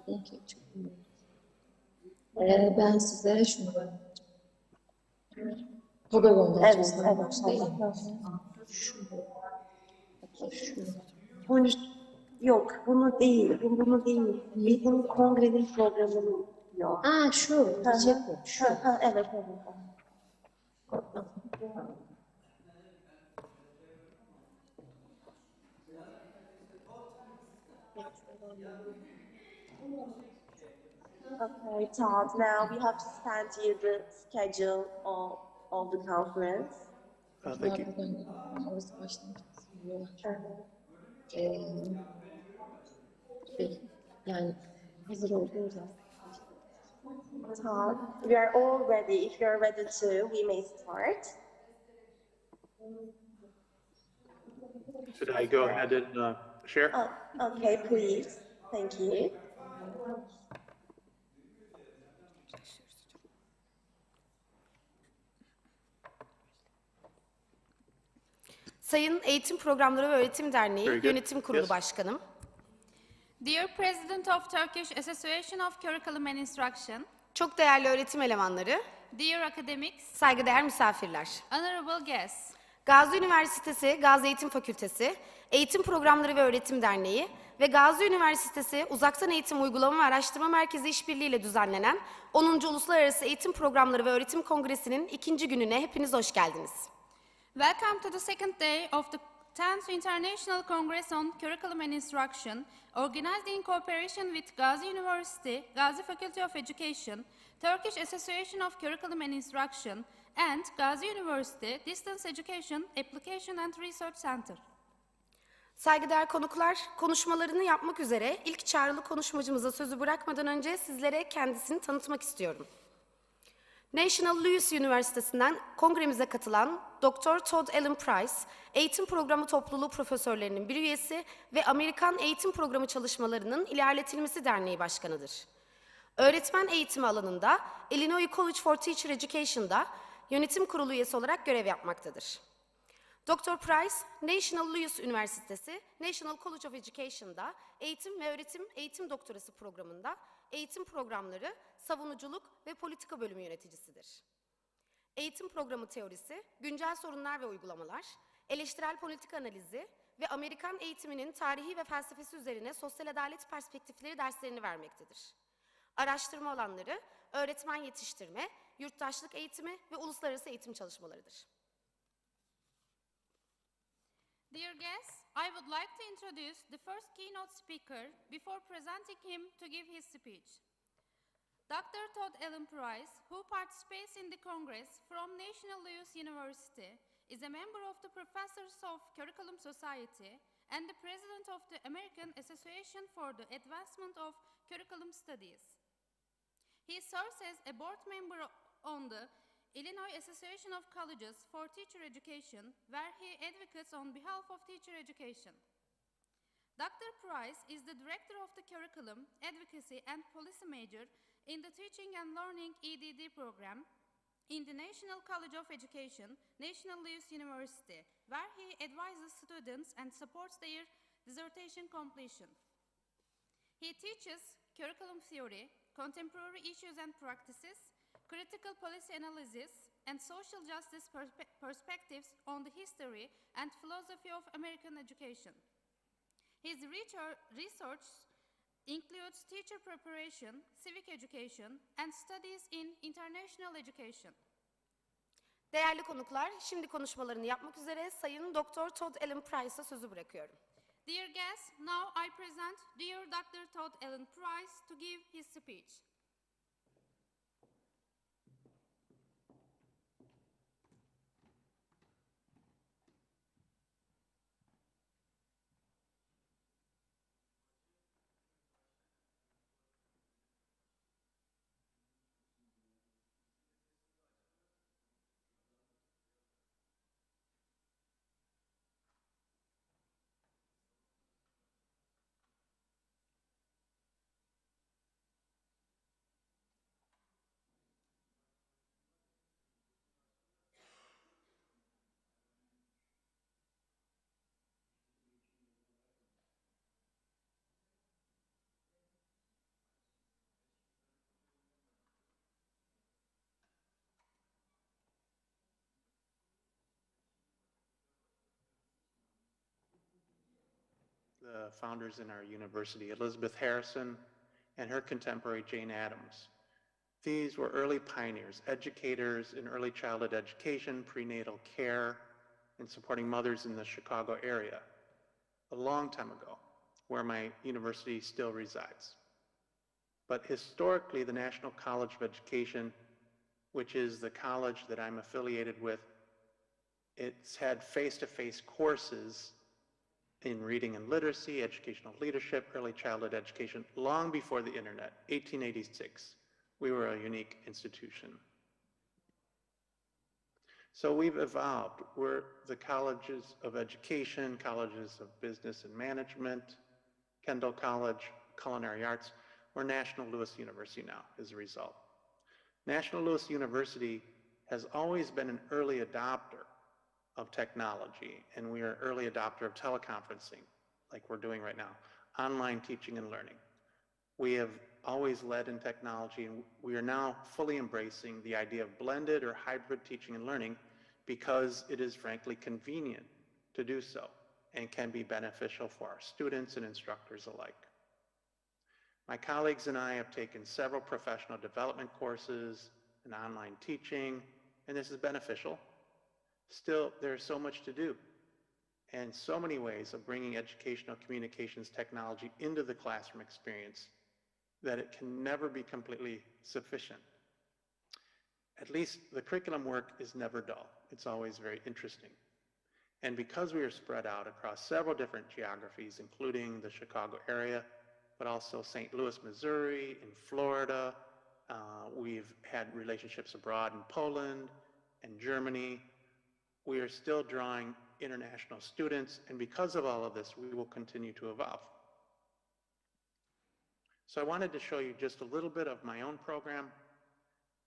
okey, çok iyi. Ben size şunu haber göndereceğim. Evet. Değil mi? Şu. Hatta şu. Yok, bunu değil. Bunu değil. Bizim kongrenin programını diyor. Şu. Diyecektim. Şu. Evet. Okay, Todd, now we have to send you the schedule of the conference. Thank you. Orası başlamış. Yani hazır olduğu zaman. Todd, we are all ready. If you are ready too, we may start. Should I go ahead and share? Okay, please. Thank you. Sayın Eğitim Programları ve Öğretim Derneği Very good. Yönetim Kurulu Yes. Başkanım, Dear President of Turkish Association of Curriculum and Instruction, çok değerli öğretim elemanları, dear academics, saygıdeğer misafirler. honorable guests, Gazi Üniversitesi, Gazi Eğitim Fakültesi, Eğitim Programları ve Öğretim Derneği ve Gazi Üniversitesi Uzaktan Eğitim Uygulama ve Araştırma Merkezi işbirliğiyle düzenlenen 10. Uluslararası Eğitim Programları ve Öğretim Kongresi'nin 2. gününe hepiniz hoş geldiniz. welcome to the second day of the 10th International Congress on Curriculum and Instruction, organized in cooperation with Gazi University, Gazi Faculty of Education, Turkish Association of Curriculum and Instruction, and Gazi University Distance Education Application and Research Center. Saygıdeğer konuklar, konuşmalarını yapmak üzere ilk çağrılı konuşmacımıza sözü bırakmadan önce sizlere kendisini tanıtmak istiyorum. National Louis Üniversitesi'nden kongremize katılan Dr. Todd Allen Price, Eğitim Programı Topluluğu Profesörlerinin bir üyesi ve Amerikan Eğitim Programı Çalışmalarının İlerletilmesi Derneği Başkanıdır. Öğretmen eğitimi alanında Illinois College for Teacher Education'da yönetim kurulu üyesi olarak görev yapmaktadır. Dr. Price, National Louis Üniversitesi, National College of Education'da Eğitim ve Eğitim Doktorası programında eğitim programları, savunuculuk ve politika bölümü yöneticisidir. Eğitim programı teorisi, güncel sorunlar ve uygulamalar, eleştirel politika analizi ve Amerikan eğitiminin tarihi ve felsefesi üzerine sosyal adalet perspektifleri derslerini vermektedir. Araştırma alanları, öğretmen yetiştirme, yurttaşlık eğitimi ve uluslararası eğitim çalışmalarıdır. Dear guests, I would like to introduce the first keynote speaker before presenting him to give his speech. Dr. Todd Allen Price, who participates in the Congress from National Louis University, is a member of the Professors of Curriculum Society and the President of the American Association for the Advancement of Curriculum Studies. He serves as a board member on the Illinois Association of Colleges for Teacher Education, where he advocates on behalf of teacher education. Dr. Price is the Director of the Curriculum, Advocacy and Policy Major in the Teaching and Learning EDD program in the National College of Education, National Louis University, where he advises students and supports their dissertation completion. He teaches curriculum theory, contemporary issues and practices, critical policy analysis, and social justice perspectives on the history and philosophy of American education. His research includes teacher preparation, civic education, and studies in international education. Değerli konuklar, şimdi konuşmalarını yapmak üzere Sayın Dr. Todd Allen Price'a sözü bırakıyorum. Dear guests, now I present dear Dr. Todd Allen Price to give his speech. the founders in our university, Elizabeth Harrison and her contemporary Jane Addams. These were early pioneers, educators in early childhood education, prenatal care, and supporting mothers in the Chicago area a long time ago, where my university still resides. But historically, the National College of Education, which is the college that I'm affiliated with, it's had face-to-face courses in reading and literacy, educational leadership, early childhood education, long before the internet, 1886. We were a unique institution. So we've evolved. We're the colleges of education, colleges of business and management, Kendall College, culinary arts. We're National Louis University now as a result. National Louis University has always been an early adopter of technology, and we are an early adopter of teleconferencing, like we're doing right now, online teaching and learning. We have always led in technology, and we are now fully embracing the idea of blended or hybrid teaching and learning because it is frankly convenient to do so and can be beneficial for our students and instructors alike. My colleagues and I have taken several professional development courses in online teaching, and this is beneficial. Still, there's so much to do and so many ways of bringing educational communications technology into the classroom experience that it can never be completely sufficient. At least the curriculum work is never dull. It's always very interesting. And because we are spread out across several different geographies, including the Chicago area, but also St. Louis, Missouri, in Florida, we've had relationships abroad in Poland and Germany. We are still drawing international students, and because of all of this, we will continue to evolve. So I wanted to show you just a little bit of my own program.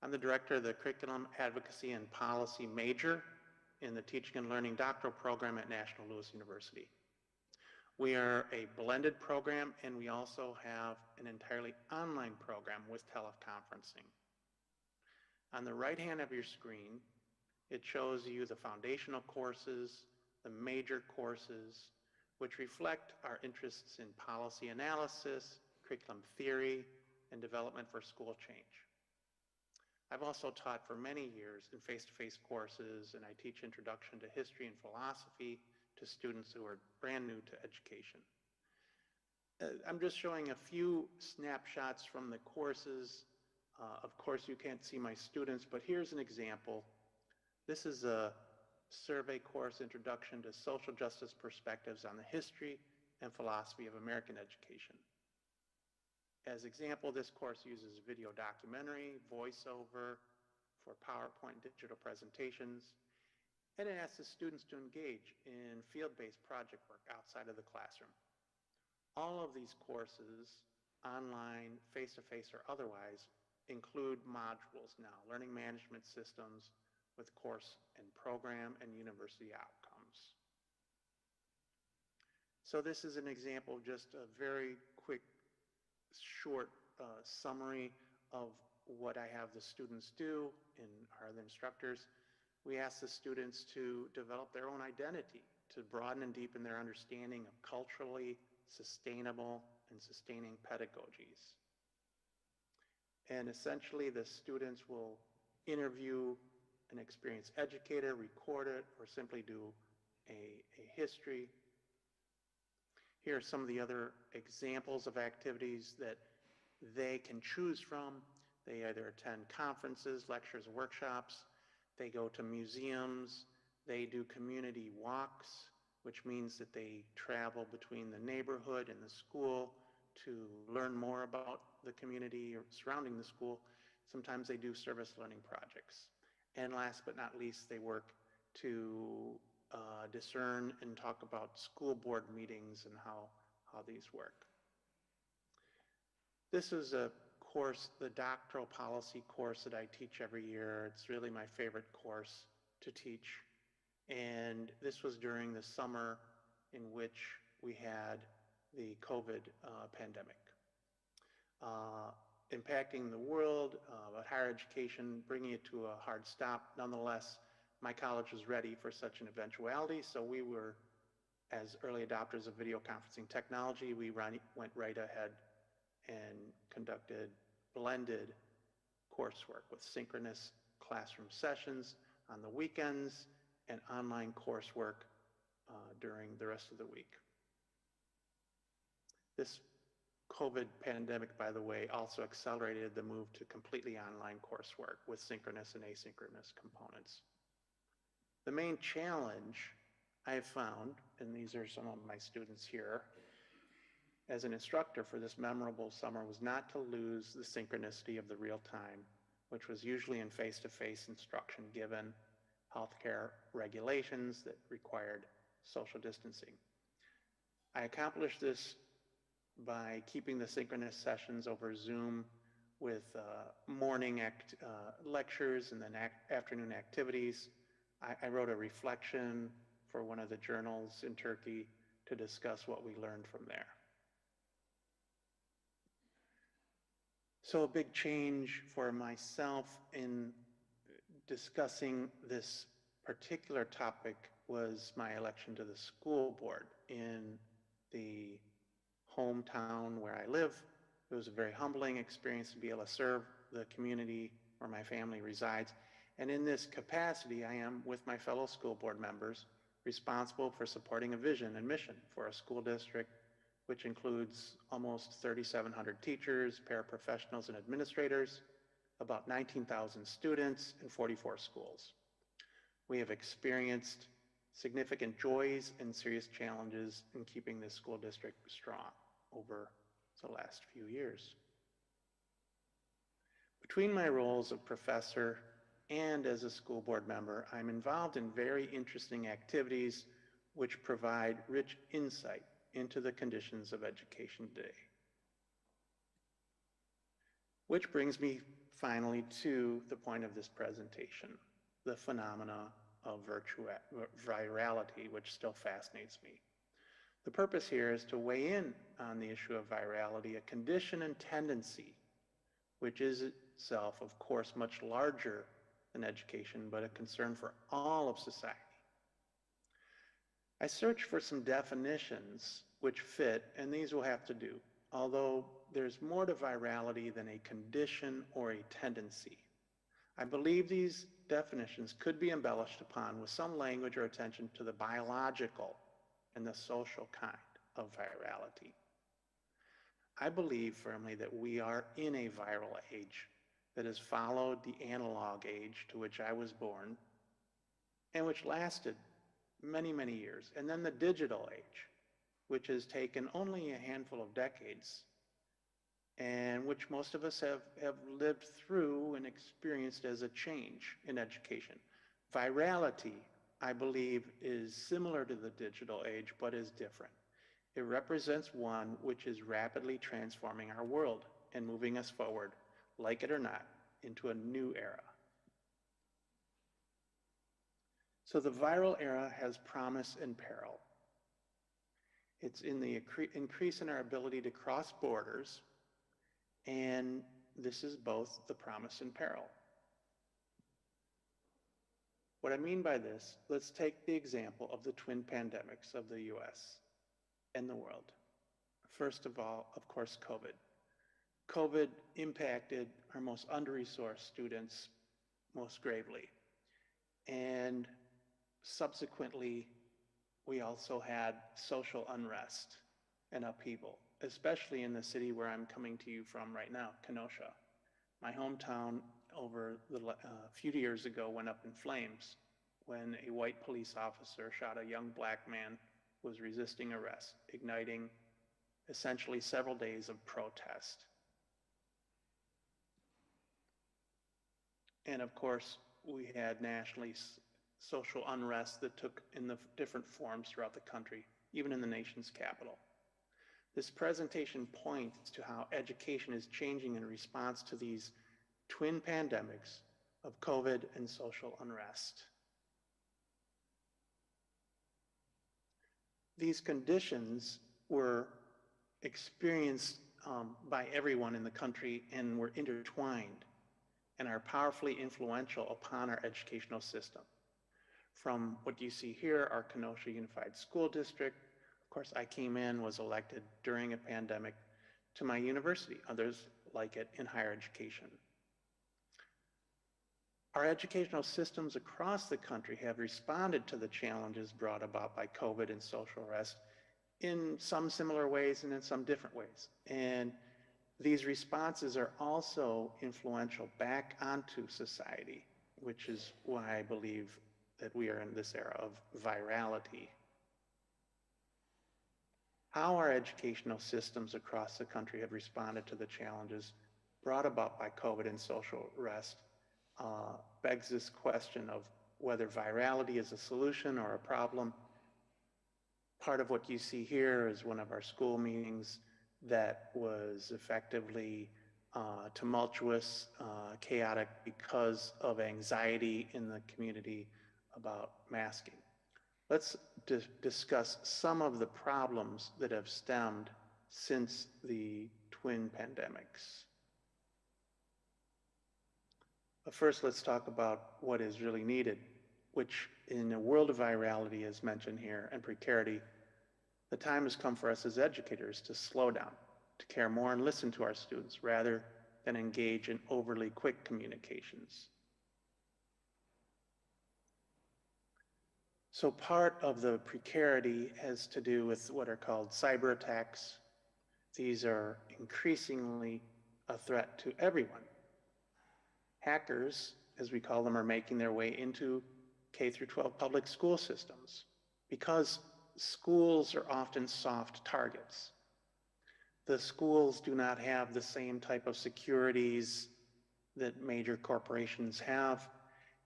I'm the director of the Curriculum, Advocacy, and Policy major in the Teaching and Learning doctoral program at National Louis University. We are a blended program, and we also have an entirely online program with teleconferencing. On the right hand of your screen, it shows you the foundational courses, the major courses, which reflect our interests in policy analysis, curriculum theory, and development for school change. I've also taught for many years in face-to-face courses, and I teach introduction to history and philosophy to students who are brand new to education. I'm just showing a few snapshots from the courses. Of course, you can't see my students, but here's an example. This is a survey course, Introduction to Social Justice Perspectives on the History and Philosophy of American Education. As example, this course uses video documentary, voiceover for PowerPoint digital presentations, and it asks the students to engage in field-based project work outside of the classroom. All of these courses, online, face-to-face, or otherwise, include modules now, learning management systems with course and program and university outcomes. So this is an example of just a very quick, short summary of what I have the students do and are the instructors. We ask the students to develop their own identity, to broaden and deepen their understanding of culturally sustainable and sustaining pedagogies. And essentially, the students will interview an experienced educator, record it, or simply do a history. Here are some of the other examples of activities that they can choose from. They either attend conferences, lectures, workshops. They go to museums. They do community walks, which means that they travel between the neighborhood and the school to learn more about the community or surrounding the school. Sometimes they do service learning projects. And last but not least, they work to discern and talk about school board meetings and how these work. This is a course, the doctoral policy course that I teach every year. It's really my favorite course to teach. And this was during the summer in which we had the COVID pandemic. Impacting the world, but higher education, bringing it to a hard stop. Nonetheless, my college was ready for such an eventuality, so we were As early adopters of video conferencing technology, we went right ahead and conducted blended coursework with synchronous classroom sessions on the weekends and online coursework during the rest of the week. This COVID pandemic, by the way, also accelerated the move to completely online coursework with synchronous and asynchronous components. The main challenge I have found, and these are some of my students here, as an instructor for this memorable summer, was not to lose the synchronicity of the real time, which was usually in face-to-face instruction given healthcare regulations that required social distancing. I accomplished this by keeping the synchronous sessions over Zoom with morning lectures and then afternoon activities. I wrote a reflection for one of the journals in Turkey to discuss what we learned from there. So a big change for myself in discussing this particular topic was my election to the school board in the hometown where I live. It was a very humbling experience to be able to serve the community where my family resides. And in this capacity, I am, with my fellow school board members, responsible for supporting a vision and mission for a school district which includes almost 3,700 teachers, paraprofessionals, and administrators, about 19,000 students, and 44 schools. We have experienced significant joys and serious challenges in keeping this school district strong over the last few years. Between my roles of professor and as a school board member, I'm involved in very interesting activities which provide rich insight into the conditions of education today. Which brings me finally to the point of this presentation, the phenomena of virality, which still fascinates me. The purpose here is to weigh in on the issue of virality, a condition and tendency, which is itself, of course, much larger than education, but a concern for all of society. I searched for some definitions which fit, and these will have to do, although there's more to virality than a condition or a tendency. I believe these definitions could be embellished upon with some language or attention to the biological and the social kind of virality. I believe firmly that we are in a viral age that has followed the analog age to which I was born and which lasted many, many years, and then the digital age, which has taken only a handful of decades and which most of us have lived through and experienced as a change in education. Virality, I believe, is similar to the digital age, but is different. It represents one which is rapidly transforming our world and moving us forward, like it or not, into a new era. So the viral era has promise and peril. It's in the increase in our ability to cross borders, and this is both the promise and peril. What I mean by this, let's take the example of the twin pandemics of the US and the world. First of all, of course, COVID. COVID impacted our most under-resourced students most gravely. And subsequently, we also had social unrest and upheaval, especially in the city where I'm coming to you from right now, Kenosha. My hometown over a few years ago went up in flames when a white police officer shot a young black man who was resisting arrest, igniting essentially several days of protest. And of course, we had nationally social unrest that took in the different forms throughout the country, even in the nation's capital. This presentation points to how education is changing in response to these twin pandemics of COVID and social unrest. These conditions were experienced by everyone in the country and were intertwined and are powerfully influential upon our educational system. From what you see here, our Kenosha Unified School District. Of course, I came in, was elected during a pandemic to my university. Others like it in higher education. Our educational systems across the country have responded to the challenges brought about by COVID and social unrest in some similar ways and in some different ways. And these responses are also influential back onto society, which is why I believe that we are in this era of virality. How our educational systems across the country have responded to the challenges brought about by COVID and social unrest begs this question of whether virality is a solution or a problem. Part of what you see here is one of our school meetings that was effectively tumultuous, chaotic because of anxiety in the community about masking. Let's discuss some of the problems that have stemmed since the twin pandemics. But first, let's talk about what is really needed, which in a world of virality, as mentioned here, and precarity, the time has come for us as educators to slow down, to care more and listen to our students rather than engage in overly quick communications. So part of the precarity has to do with what are called cyber attacks. These are increasingly a threat to everyone. Hackers, as we call them, are making their way into K-12 public school systems because schools are often soft targets. The schools do not have the same type of securities that major corporations have,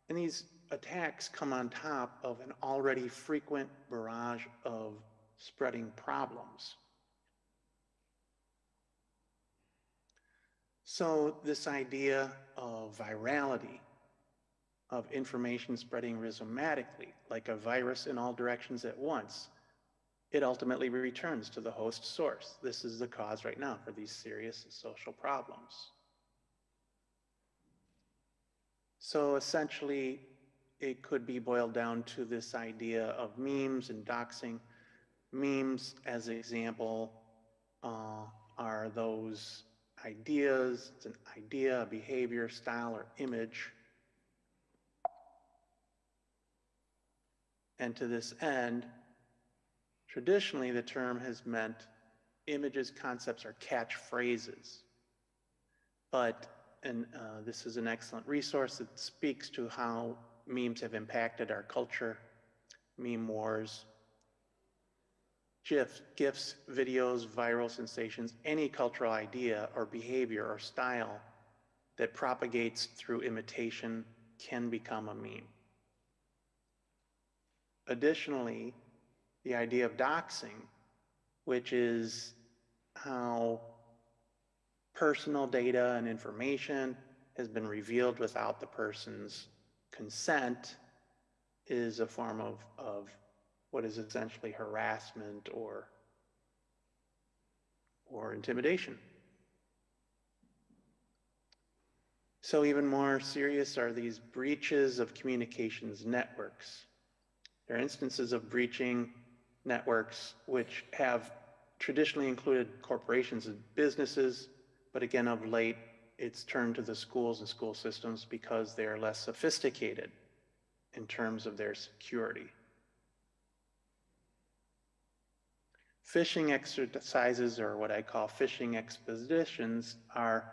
and these attacks come on top of an already frequent barrage of spreading problems. So this idea of virality, of information spreading rhizomatically, like a virus in all directions at once, it ultimately returns to the host source. This is the cause right now for these serious social problems. So essentially, it could be boiled down to this idea of memes and doxing. Memes, as an example, are those ideas. It's an idea, a behavior, style, or image. And to this end, traditionally the term has meant images, concepts, or catchphrases. But, and this is an excellent resource that speaks to how memes have impacted our culture, meme wars, GIFs, videos, viral sensations, any cultural idea or behavior or style that propagates through imitation can become a meme. Additionally, the idea of doxing, which is how personal data and information has been revealed without the person's consent, is a form of what is essentially harassment or intimidation. So even more serious are these breaches of communications networks. There are instances of breaching networks which have traditionally included corporations and businesses, but again, of late, it's turned to the schools and school systems because they're less sophisticated in terms of their security. Phishing exercises, or what I call phishing expeditions, are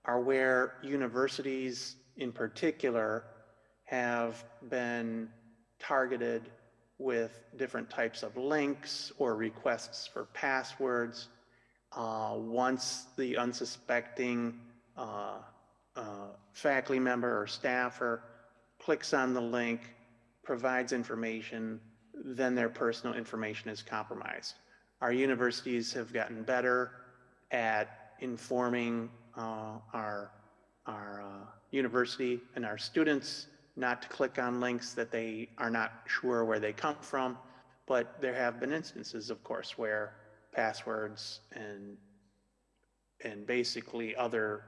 where universities in particular have been targeted with different types of links or requests for passwords. Once the unsuspecting faculty member or staffer clicks on the link, provides information, then their personal information is compromised. Our universities have gotten better at informing our university and our students not to click on links that they are not sure where they come from, but there have been instances, of course, where passwords and basically other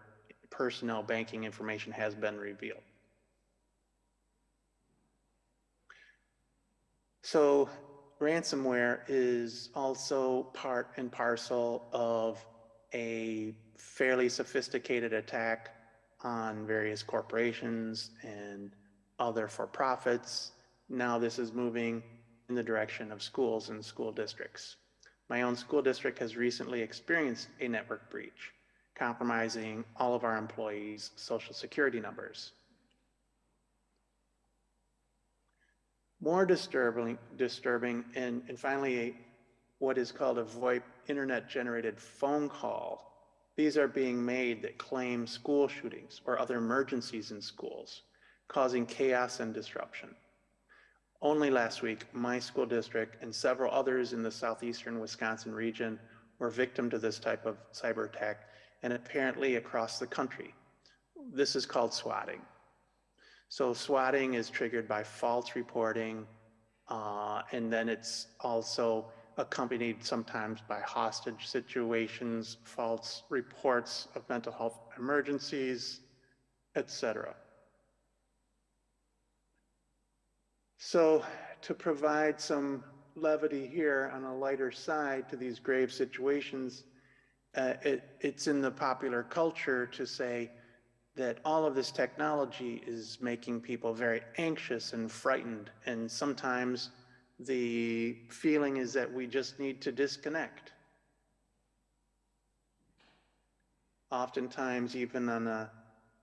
personnel banking information has been revealed. So ransomware is also part and parcel of a fairly sophisticated attack on various corporations and other for-profits. Now this is moving in the direction of schools and school districts. My own school district has recently experienced a network breach, compromising all of our employees' social security numbers. More disturbing and finally, what is called a VoIP internet-generated phone call. These are being made that claim school shootings or other emergencies in schools, causing chaos and disruption. Only last week, my school district and several others in the southeastern Wisconsin region were victim to this type of cyber attack, and apparently across the country. This is called swatting. So swatting is triggered by false reporting, and then it's also accompanied sometimes by hostage situations, false reports of mental health emergencies, etc. So to provide some levity here on a lighter side to these grave situations, it's in the popular culture to say that all of this technology is making people very anxious and frightened. And sometimes the feeling is that we just need to disconnect. Oftentimes, even on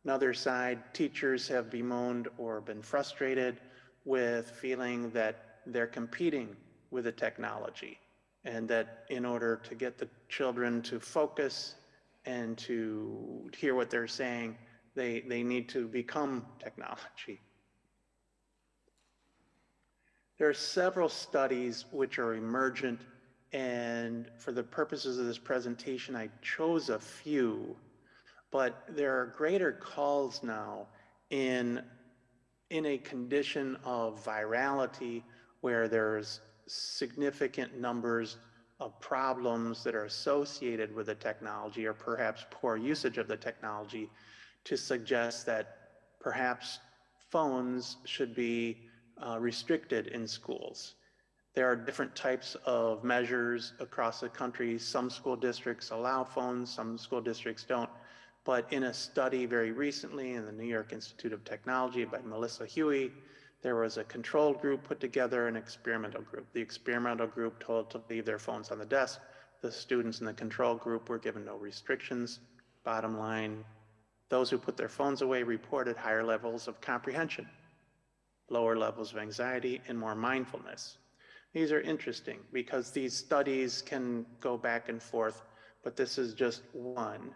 another side, teachers have bemoaned or been frustrated with feeling that they're competing with the technology, and that in order to get the children to focus and to hear what they're saying, they need to become technology. There are several studies which are emergent, and for the purposes of this presentation, I chose a few, but there are greater calls now in a condition of virality where there's significant numbers of problems that are associated with the technology, or perhaps poor usage of the technology, to suggest that perhaps phones should be restricted in schools. There are different types of measures across the country. Some school districts allow phones, some school districts don't. But in a study very recently in the New York Institute of Technology by Melissa Huey, there was a control group put together, an experimental group. The experimental group told to leave their phones on the desk. The students in the control group were given no restrictions. Bottom line, those who put their phones away reported higher levels of comprehension, lower levels of anxiety, and more mindfulness. These are interesting because these studies can go back and forth, but this is just one.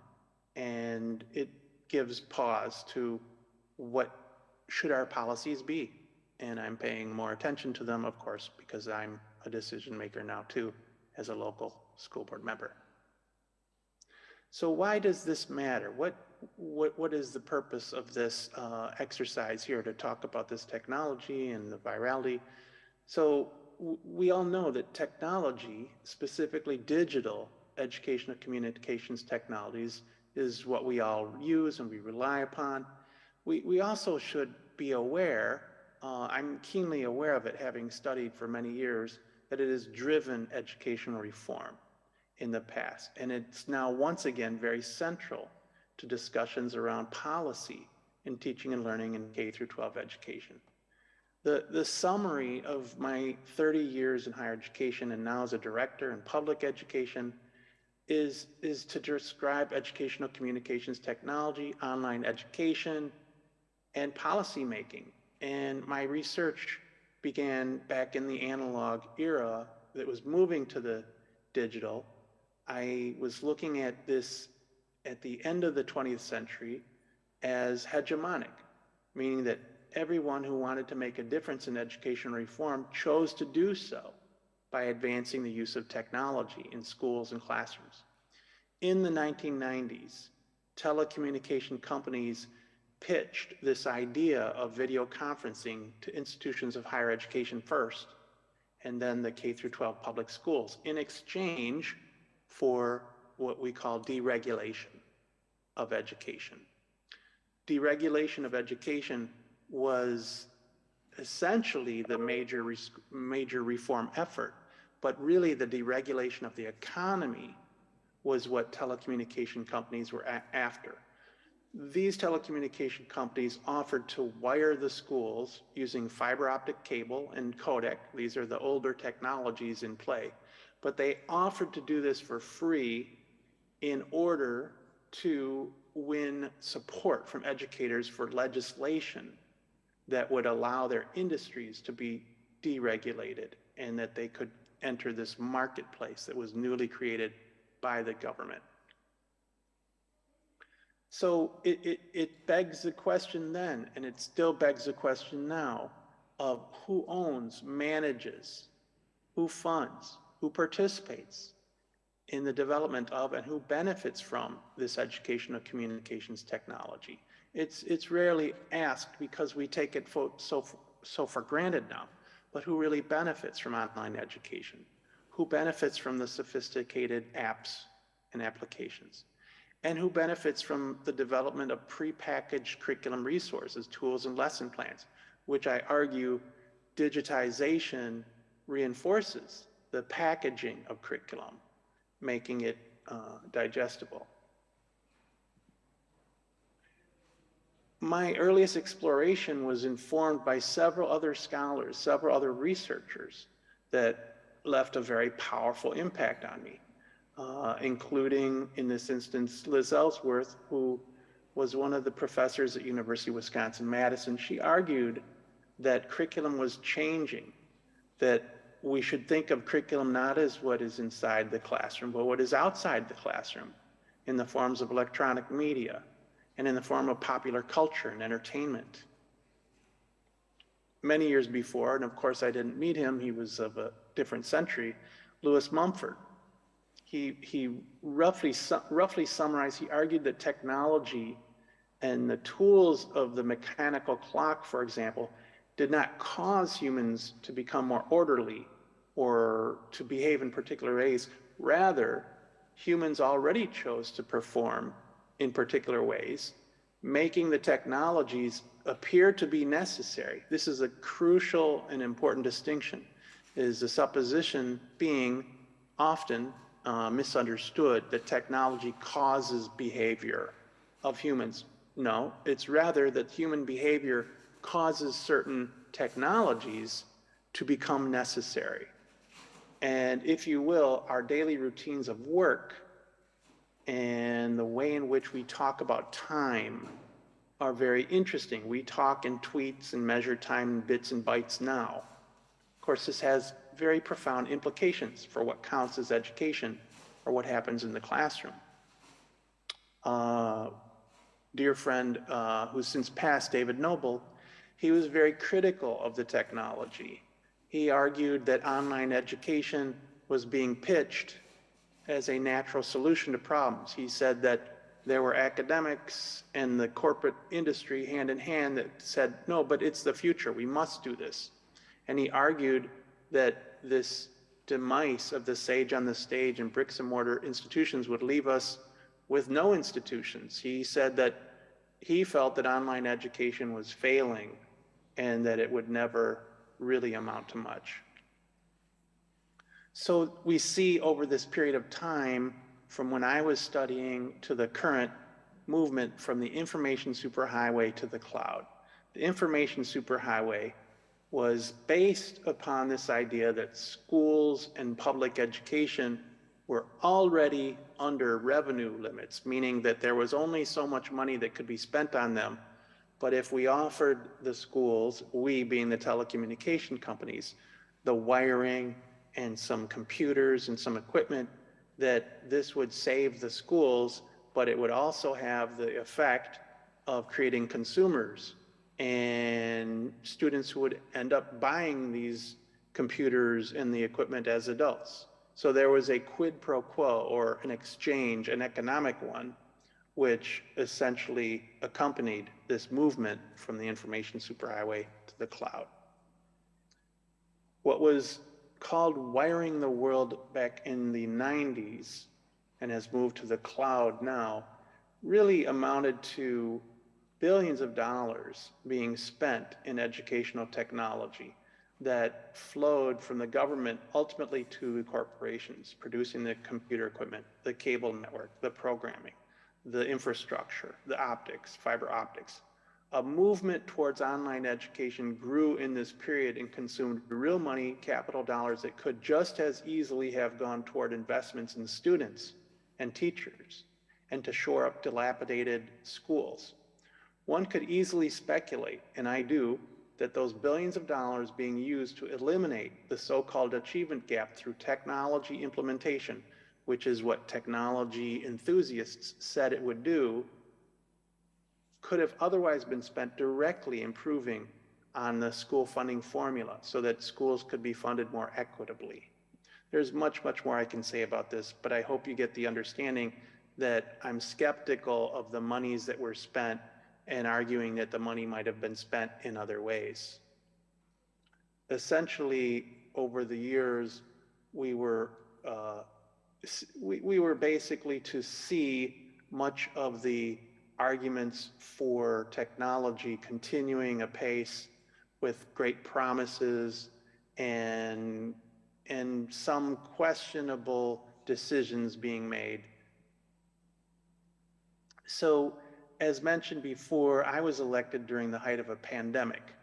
And it gives pause to what should our policies be. And I'm paying more attention to them, of course, because I'm a decision maker now too, as a local school board member. So why does this matter? What is the purpose of this exercise here to talk about this technology and the virality? So we all know that technology, specifically digital educational communications technologies, is what we all use and we rely upon. We also should be aware, I'm keenly aware of it, having studied for many years, that it has driven educational reform in the past. And it's now once again very central to discussions around policy in teaching and learning in K through 12 education. The summary of my 30 years in higher education and now as a director in public education is to describe educational communications technology, online education, and policy making. And my research began back in the analog era that was moving to the digital. I was looking at this at the end of the 20th century as hegemonic, meaning that everyone who wanted to make a difference in education reform chose to do so by advancing the use of technology in schools and classrooms. In the 1990s, telecommunication companies pitched this idea of video conferencing to institutions of higher education first, and then the K through 12 public schools in exchange for what we call deregulation of education. Deregulation of education was essentially the major reform effort, but really the deregulation of the economy was what telecommunication companies were after. These telecommunication companies offered to wire the schools using fiber optic cable and codec. These are the older technologies in play, but they offered to do this for free in order to win support from educators for legislation that would allow their industries to be deregulated and that they could enter this marketplace that was newly created by the government. So it begs the question then, and it still begs the question now, of who owns, manages, who funds, who participates in the development of, and who benefits from this educational communications technology. It's rarely asked because we take it so for granted now, but who really benefits from online education? Who benefits from the sophisticated apps and applications? And who benefits from the development of prepackaged curriculum resources, tools, and lesson plans, which I argue digitization reinforces the packaging of curriculum, making it digestible. My earliest exploration was informed by several other scholars, several other researchers that left a very powerful impact on me, including, in this instance, Liz Ellsworth, who was one of the professors at University of Wisconsin-Madison. She argued that curriculum was changing, that we should think of curriculum not as what is inside the classroom, but what is outside the classroom in the forms of electronic media and in the form of popular culture and entertainment. Many years before, and of course I didn't meet him, he was of a different century, Lewis Mumford. He roughly summarized, he argued that technology and the tools of the mechanical clock, for example, did not cause humans to become more orderly or to behave in particular ways. Rather, humans already chose to perform in particular ways, making the technologies appear to be necessary. This is a crucial and important distinction, is the supposition being often misunderstood that technology causes behavior of humans. No, it's rather that human behavior causes certain technologies to become necessary. And if you will, our daily routines of work and the way in which we talk about time are very interesting. We talk in tweets and measure time in bits and bytes now. Of course, this has very profound implications for what counts as education or what happens in the classroom. Dear friend who's since passed, David Noble, he was very critical of the technology. He argued that online education was being pitched as a natural solution to problems. He said that there were academics and the corporate industry hand in hand that said, no, but it's the future, we must do this. And he argued that this demise of the sage on the stage and bricks and mortar institutions would leave us with no institutions. He said that he felt that online education was failing and that it would never really amount to much. So we see over this period of time, from when I was studying to the current movement from the information superhighway to the cloud. The information superhighway was based upon this idea that schools and public education were already under revenue limits, meaning that there was only so much money that could be spent on them. But if we offered the schools, we being the telecommunication companies, the wiring and some computers and some equipment, that this would save the schools, but it would also have the effect of creating consumers and students who would end up buying these computers and the equipment as adults. So there was a quid pro quo, or an exchange, an economic one, which essentially accompanied this movement from the information superhighway to the cloud. What was called wiring the world back in the 90s and has moved to the cloud now really amounted to billions of dollars being spent in educational technology that flowed from the government ultimately to corporations producing the computer equipment, the cable network, the programming, the infrastructure, the optics, fiber optics. A movement towards online education grew in this period and consumed real money, capital dollars that could just as easily have gone toward investments in students and teachers and to shore up dilapidated schools. One could easily speculate, and I do, that those billions of dollars being used to eliminate the so-called achievement gap through technology implementation, which is what technology enthusiasts said it would do, could have otherwise been spent directly improving on the school funding formula so that schools could be funded more equitably. There's much, much more I can say about this, but I hope you get the understanding that I'm skeptical of the monies that were spent and arguing that the money might have been spent in other ways. Essentially, over the years, we were basically to see much of the arguments for technology continuing apace with great promises and some questionable decisions being made. So, as mentioned before, I was elected during the height of a pandemic.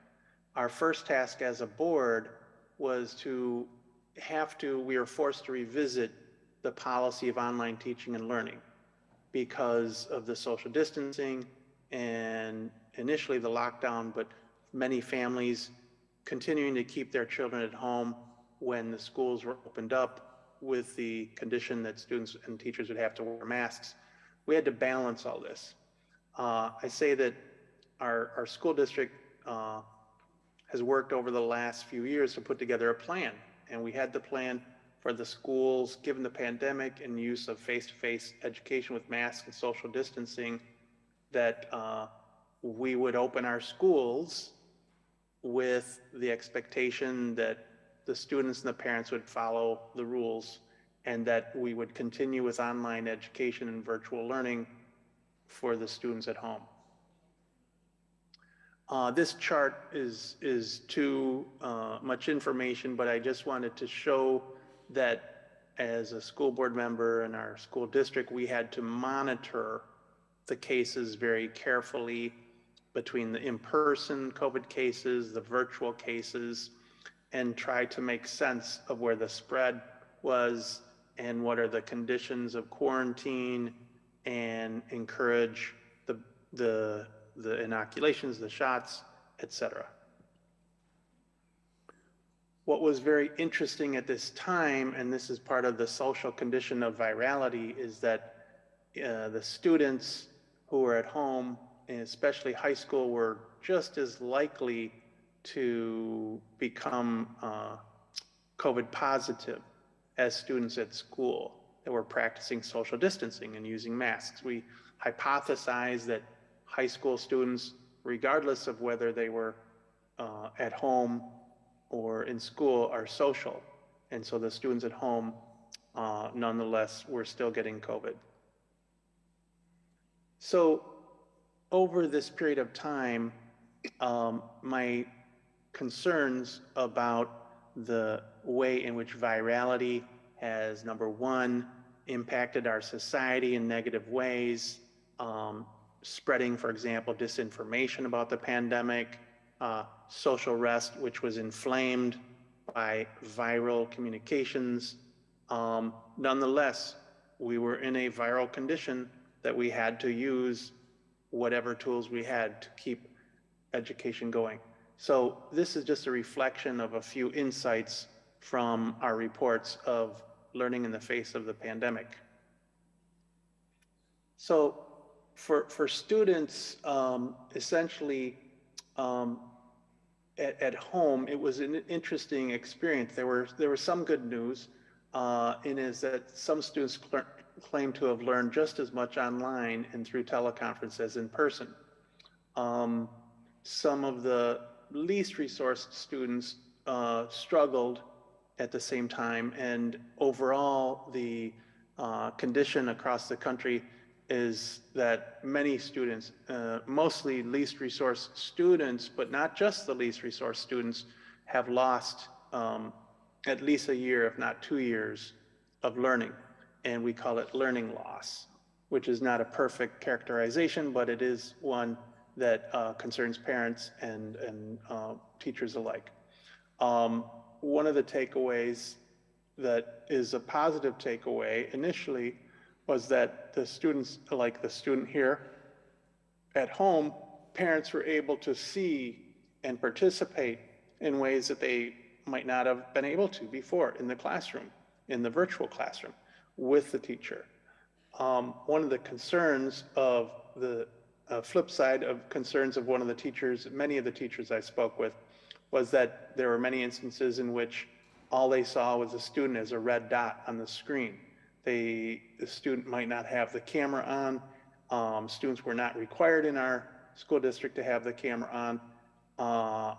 Our first task as a board was we were forced to revisit the policy of online teaching and learning because of the social distancing and initially the lockdown, but many families continuing to keep their children at home when the schools were opened up with the condition that students and teachers would have to wear masks. We had to balance all this. I say that our school district has worked over the last few years to put together a plan, and we had the plan for the schools, given the pandemic and use of face-to-face education with masks and social distancing, that we would open our schools with the expectation that the students and the parents would follow the rules and that we would continue with online education and virtual learning for the students at home. This chart is too much information, but I just wanted to show that as a school board member in our school district, we had to monitor the cases very carefully between the in-person COVID cases, the virtual cases, and try to make sense of where the spread was and what are the conditions of quarantine and encourage the inoculations, the shots, etc. What was very interesting at this time, and this is part of the social condition of virality, is that the students who were at home, and especially high school, were just as likely to become COVID positive as students at school that were practicing social distancing and using masks. We hypothesized that high school students, regardless of whether they were at home or in school, are social. And so the students at home, nonetheless, were still getting COVID. So over this period of time, my concerns about the way in which virality has, number one, impacted our society in negative ways, spreading, for example, disinformation about the pandemic, social rest, which was inflamed by viral communications. Nonetheless, we were in a viral condition that we had to use whatever tools we had to keep education going. So this is just a reflection of a few insights from our reports of learning in the face of the pandemic. So for students, essentially at home, it was an interesting experience. There was some good news, in is that some students claim to have learned just as much online and through teleconference as in person. Some of the least resourced students struggled at the same time, and overall the condition across the country is that many students, mostly least resource students, but not just the least resource students, have lost at least a year, if not 2 years, of learning. And we call it learning loss, which is not a perfect characterization, but it is one that concerns parents and teachers alike. One of the takeaways that is a positive takeaway initially was that the students, like the student here at home, parents were able to see and participate in ways that they might not have been able to before in the classroom, in the virtual classroom with the teacher. One of the concerns of the flip side of concerns of one of the teachers, many of the teachers I spoke with, was that there were many instances in which all they saw was a student as a red dot on the screen. The student might not have the camera on. Students were not required in our school district to have the camera on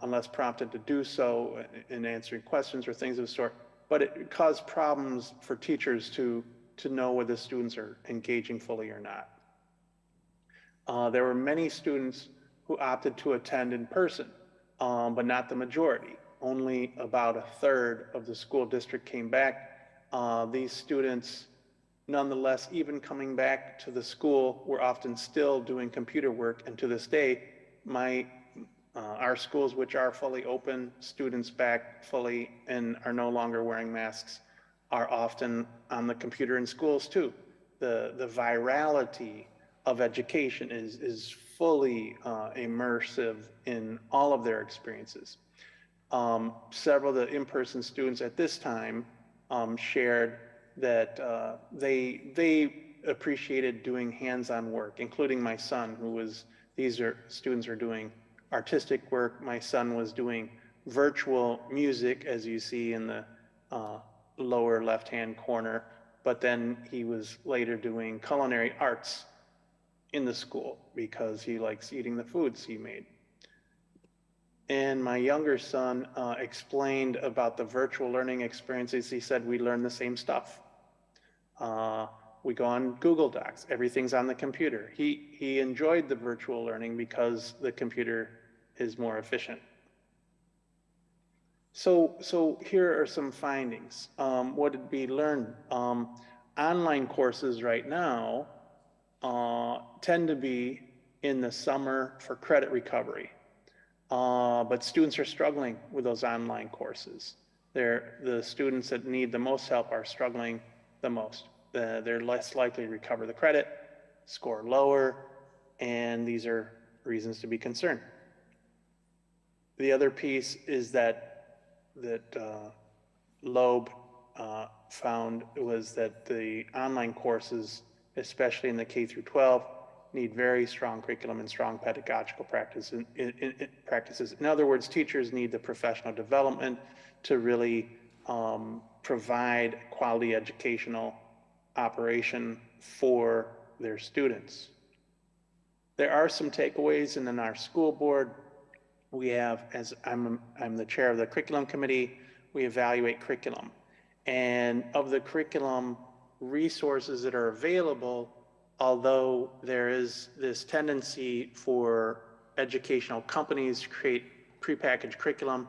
unless prompted to do so in answering questions or things of the sort. But it caused problems for teachers to know whether students are engaging fully or not. There were many students who opted to attend in person, but not the majority. Only about a third of the school district came back. These students, nonetheless, even coming back to the school, were often still doing computer work. And to this day, our schools, which are fully open, students back fully and are no longer wearing masks, are often on the computer in schools too. The virality of education is fully immersive in all of their experiences. Several of the in-person students at this time shared that they appreciated doing hands-on work, including my son, students are doing artistic work. My son was doing virtual music, as you see in the lower left-hand corner, but then he was later doing culinary arts in the school because he likes eating the foods he made. And my younger son explained about the virtual learning experiences. He said, we learn the same stuff. We go on Google Docs, everything's on the computer. He enjoyed the virtual learning because the computer is more efficient. So here are some findings. What did we learn? Online courses right now tend to be in the summer for credit recovery. But students are struggling with those online courses. The students that need the most help are struggling the most. They're less likely to recover the credit, score lower, and these are reasons to be concerned. The other piece is that Loeb found was that the online courses, especially in the K through 12, need very strong curriculum and strong pedagogical practices. In other words, teachers need the professional development to really provide quality educational operation for their students. There are some takeaways, and in our school board, we have, as I'm the chair of the curriculum committee, we evaluate curriculum. And of the curriculum resources that are available, although there is this tendency for educational companies to create prepackaged curriculum,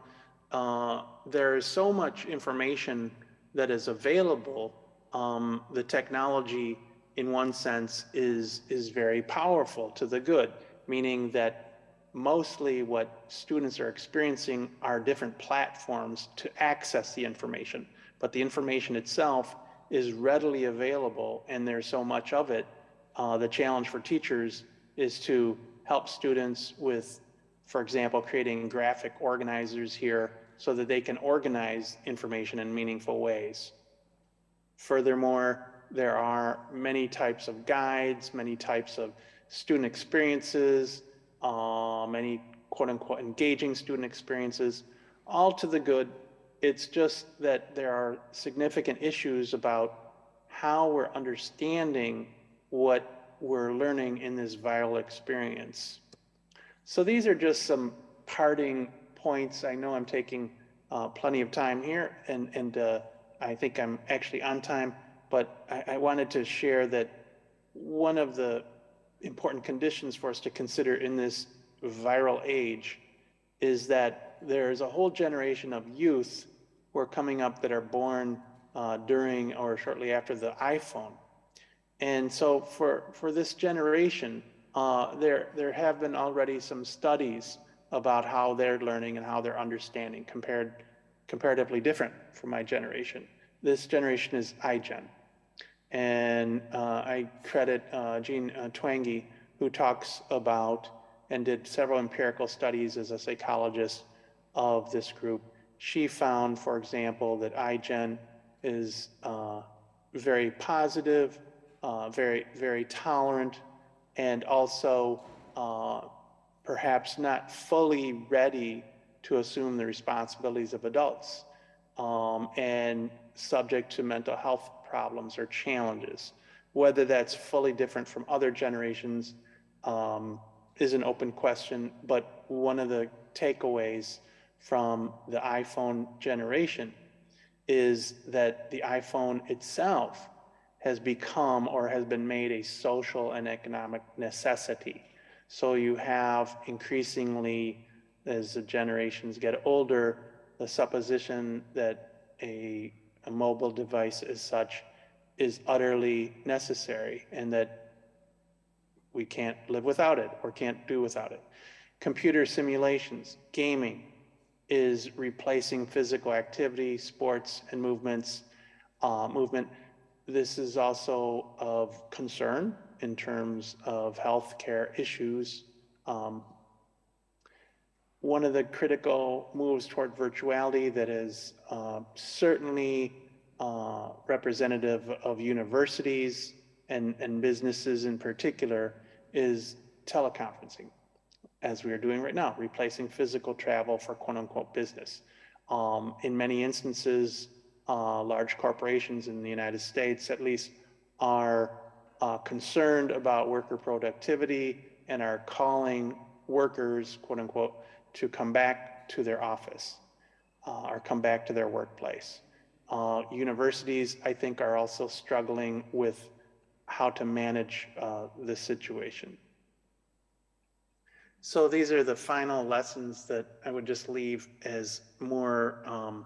there is so much information that is available. The technology, in one sense, is very powerful to the good, meaning that mostly what students are experiencing are different platforms to access the information, but the information itself is readily available and there's so much of it. The challenge for teachers is to help students with, for example, creating graphic organizers here so that they can organize information in meaningful ways. Furthermore, there are many types of guides, many types of student experiences, many quote-unquote engaging student experiences, all to the good. It's just that there are significant issues about how we're understanding what we're learning in this viral experience. So these are just some parting points. I know I'm taking plenty of time here, and I think I'm actually on time, but I wanted to share that one of the important conditions for us to consider in this viral age is that there's a whole generation of youth who are coming up that are born during or shortly after the iPhone. And so for this generation, there have been already some studies about how they're learning and how they're understanding comparatively different from my generation. This generation is iGen. And I credit Jean Twenge, who talks about and did several empirical studies as a psychologist of this group. She found, for example, that iGen is very positive, very, very tolerant, and also perhaps not fully ready to assume the responsibilities of adults, and subject to mental health problems or challenges. Whether that's fully different from other generations is an open question, but one of the takeaways from the iPhone generation is that the iPhone itself has become or has been made a social and economic necessity. So you have increasingly, as the generations get older, the supposition that a mobile device as such is utterly necessary and that we can't live without it or can't do without it. Computer simulations, gaming is replacing physical activity, sports, and movement. This is also of concern in terms of healthcare issues. One of the critical moves toward virtuality that is certainly representative of universities and businesses in particular is teleconferencing, as we are doing right now, replacing physical travel for quote unquote business. In many instances, large corporations in the United States at least are concerned about worker productivity and are calling workers, quote unquote, to come back to their office or come back to their workplace. Universities, I think, are also struggling with how to manage this situation. So these are the final lessons that I would just leave as more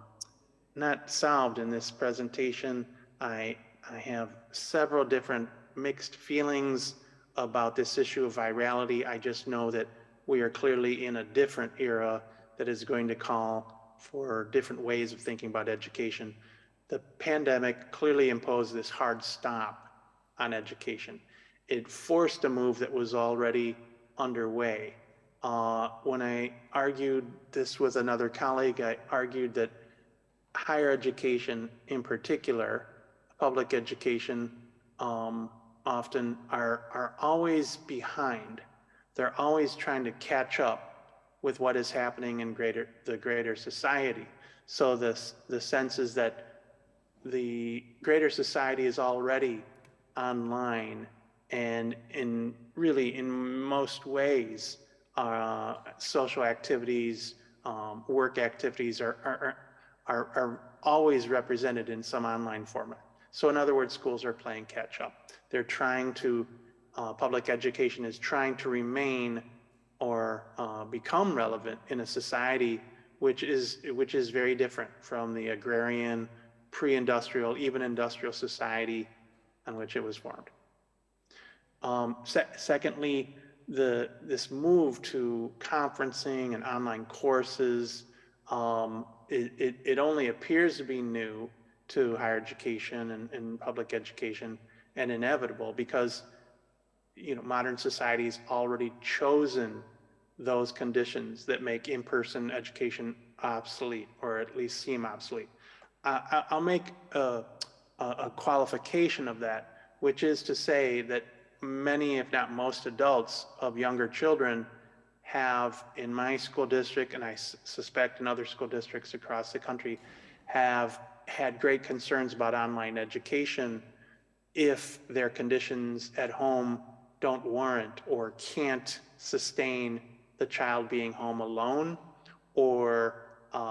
not solved in this presentation. I have several different mixed feelings about this issue of virality. I just know that we are clearly in a different era that is going to call for different ways of thinking about education. The pandemic clearly imposed this hard stop on education. It forced a move that was already underway. When I argued this with another colleague, I argued that higher education in particular, public education, often are always behind. They're always trying to catch up with what is happening in the greater society. So the sense is that the greater society is already online, and in most ways, social activities, work activities are always represented in some online format. So in other words, schools are playing catch up. They're trying to, public education is trying to remain or become relevant in a society which is very different from the agrarian, pre-industrial, even industrial society on which it was formed. Secondly, this move to conferencing and online courses, it only appears to be new to higher education and public education, and inevitable because modern society's already chosen those conditions that make in-person education obsolete, or at least seem obsolete. I'll make a qualification of that, which is to say that many, if not most, adults of younger children have, in my school district, and I suspect in other school districts across the country, have had great concerns about online education if their conditions at home don't warrant or can't sustain the child being home alone, or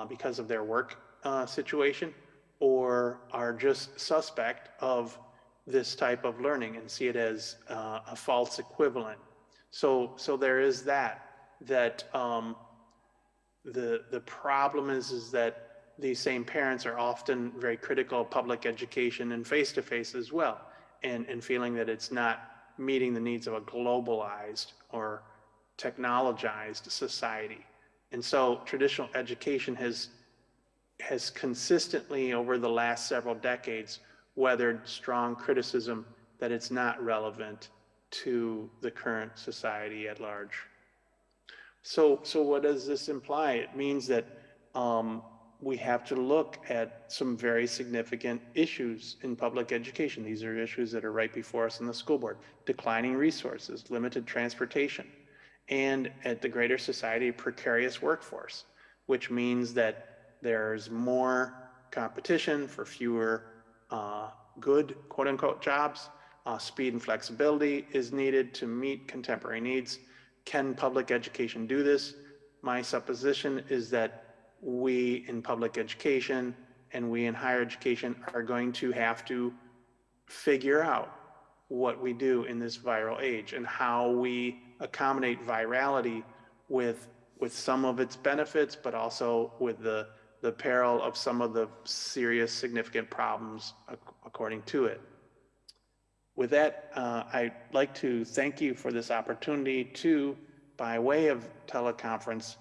because of their work situation, or are just suspect of this type of learning and see it as a false equivalent. So there is that the problem is that these same parents are often very critical of public education and face-to-face as well, and feeling that it's not meeting the needs of a globalized or technologized society. And so traditional education has consistently over the last several decades weathered strong criticism that it's not relevant to the current society at large. So what does this imply? It means that we have to look at some very significant issues in public education. These are issues that are right before us in the school board: declining resources, limited transportation, and at the greater society, precarious workforce, which means that there's more competition for fewer good, quote unquote, jobs. Speed and flexibility is needed to meet contemporary needs. Can public education do this? My supposition is that we in public education and we in higher education are going to have to figure out what we do in this viral age and how we accommodate virality with some of its benefits, but also with the peril of some of the serious, significant problems according to it. With that, I'd like to thank you for this opportunity to, by way of teleconference,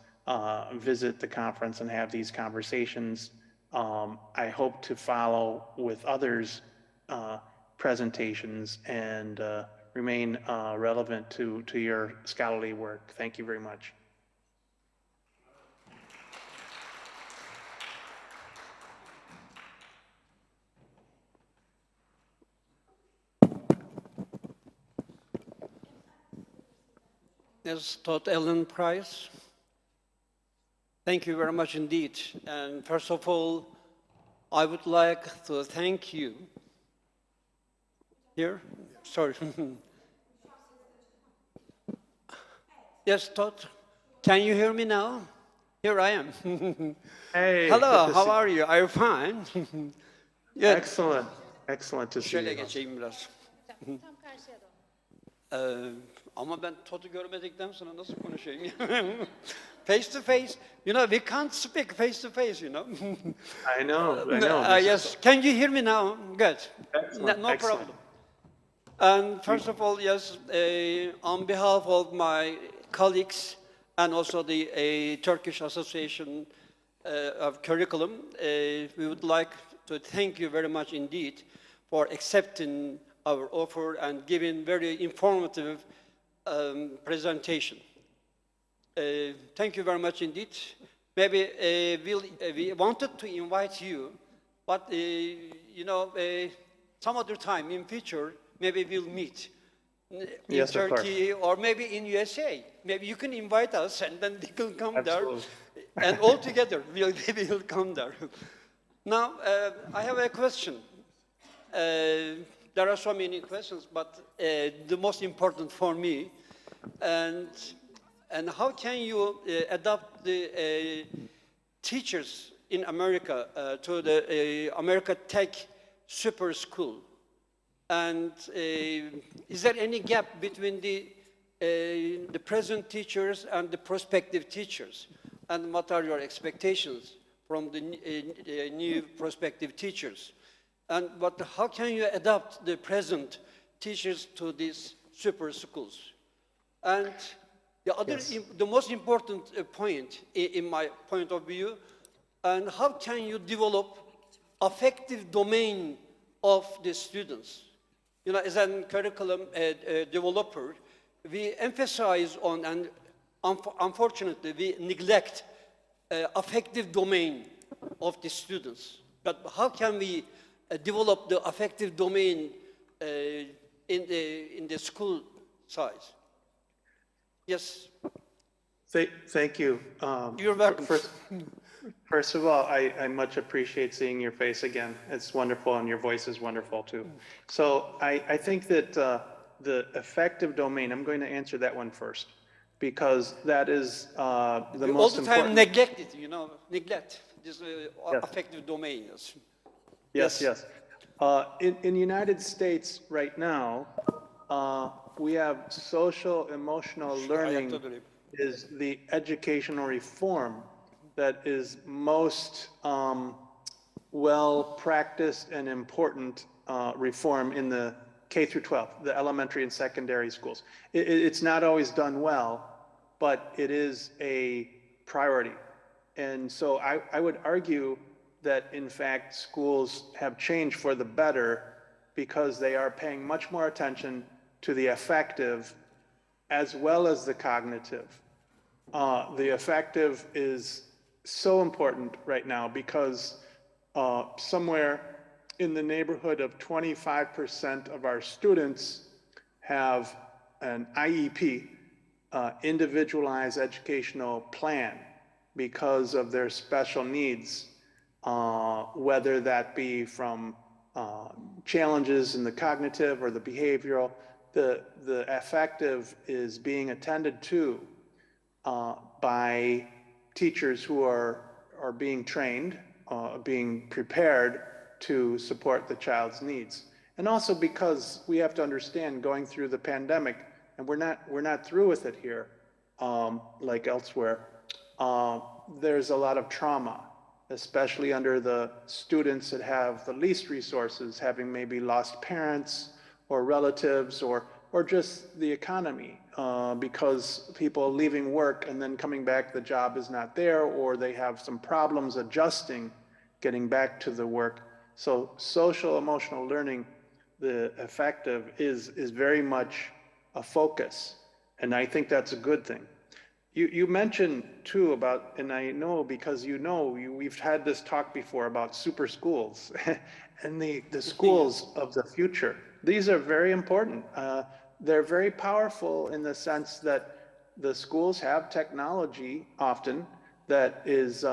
visit the conference and have these conversations. I hope to follow with others' presentations and remain relevant to your scholarly work. Thank you very much. Yes, Todd Ellen Price. Thank you very much indeed. And first of all, I would like to thank you. Here? Sorry. Yes, Todd. Can you hear me now? Here I am. Hey. Hello, how are you? Are you fine? Yeah. Excellent. Excellent to see Şöyle you. geçeyim biraz. Ama ben Todd'u görmedikten sonra nasıl konuşayım? Face to face, you know, we can't speak face to face, you know. I know. Yes, can you hear me now? Good. Excellent, No excellent. problem. And first of all, yes, on behalf of my colleagues and also the Turkish Association of Curriculum, we would like to thank you very much indeed for accepting our offer and giving very informative presentation. Thank you very much indeed. Maybe we wanted to invite you, but you know, some other time in future, maybe we'll meet in Yes, of course. Turkey or maybe in USA. Maybe you can invite us and then we can come Absolutely. there. And all together, we'll come there. Now, I have a question. There are so many questions, but the most important for me, and how can you adapt the teachers in America to the America Tech Super School? And is there any gap between the present teachers and the prospective teachers? And what are your expectations from the new prospective teachers? And how can you adapt the present teachers to these super schools? And the most important point, in my point of view, and how can you develop affective domain of the students? You know, as a curriculum developer, we emphasize on, and unfortunately, we neglect affective domain of the students. But how can we develop the affective domain in the school size? Yes. Thank you. You're welcome. First of all, I much appreciate seeing your face again. It's wonderful, and your voice is wonderful too. So I think that the affective domain, I'm going to answer that one first, because that is the most important. All the time neglect it, you know, neglect this affective domain. Yes. In the United States right now, we have social emotional learning is the educational reform that is most well practiced and important reform in the K through 12, the elementary and secondary schools. It's not always done well, but it is a priority. And so I would argue that in fact schools have changed for the better because they are paying much more attention to the affective as well as the cognitive. The affective is so important right now because somewhere in the neighborhood of 25% of our students have an IEP, individualized educational plan, because of their special needs, whether that be from challenges in the cognitive or the behavioral. The affective is being attended to by teachers who are being trained, being prepared to support the child's needs. And also because we have to understand, going through the pandemic, and we're not through with it here, like elsewhere, there's a lot of trauma, especially under the students that have the least resources, having maybe lost parents or relatives, or just the economy, because people leaving work and then coming back, the job is not there, or they have some problems adjusting, getting back to the work. So social emotional learning, the affective, is very much a focus, and I think that's a good thing. You mentioned too about, and I know because we've had this talk before about super schools and the schools of the future. These are very important. They're very powerful in the sense that the schools have technology often that is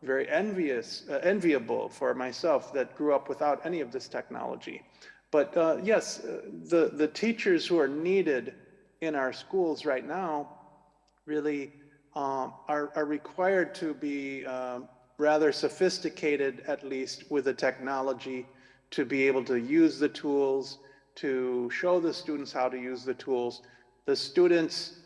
very enviable for myself that grew up without any of this technology. But yes, the teachers who are needed in our schools right now really are required to be rather sophisticated, at least with the technology, to be able to use the tools, to show the students how to use the tools. The students,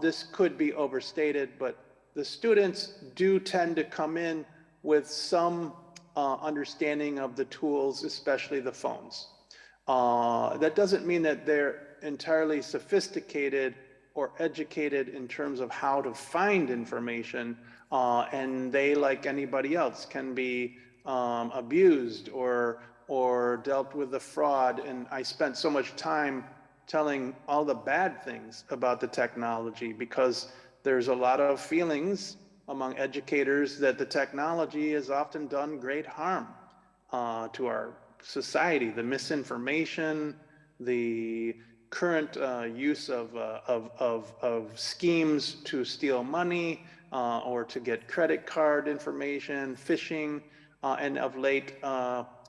this could be overstated, but the students do tend to come in with some understanding of the tools, especially the phones. That doesn't mean that they're entirely sophisticated or educated in terms of how to find information, and they, like anybody else, can be abused or dealt with the fraud. And I spent so much time telling all the bad things about the technology because there's a lot of feelings among educators that the technology has often done great harm to our society. The misinformation, the current use of schemes to steal money or to get credit card information, phishing, and of late,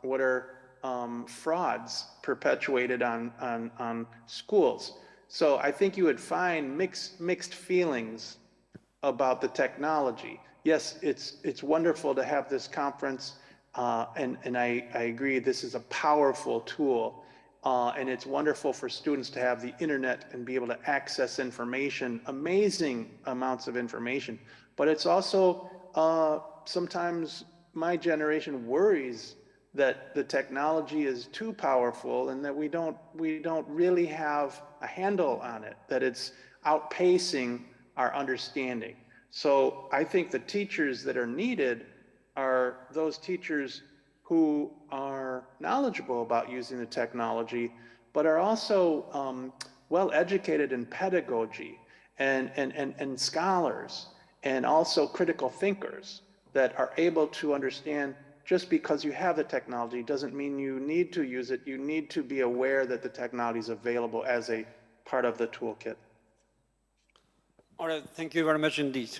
what are frauds perpetuated on schools. So I think you would find mixed feelings about the technology. Yes, it's wonderful to have this conference, and I agree this is a powerful tool, and it's wonderful for students to have the internet and be able to access information, amazing amounts of information. But it's also sometimes my generation worries that the technology is too powerful and that we don't really have a handle on it, that it's outpacing our understanding. So I think the teachers that are needed are those teachers who are knowledgeable about using the technology, but are also well educated in pedagogy and scholars, and also critical thinkers that are able to understand just because you have the technology doesn't mean you need to use it. You need to be aware that the technology is available as a part of the toolkit. All right, thank you very much indeed.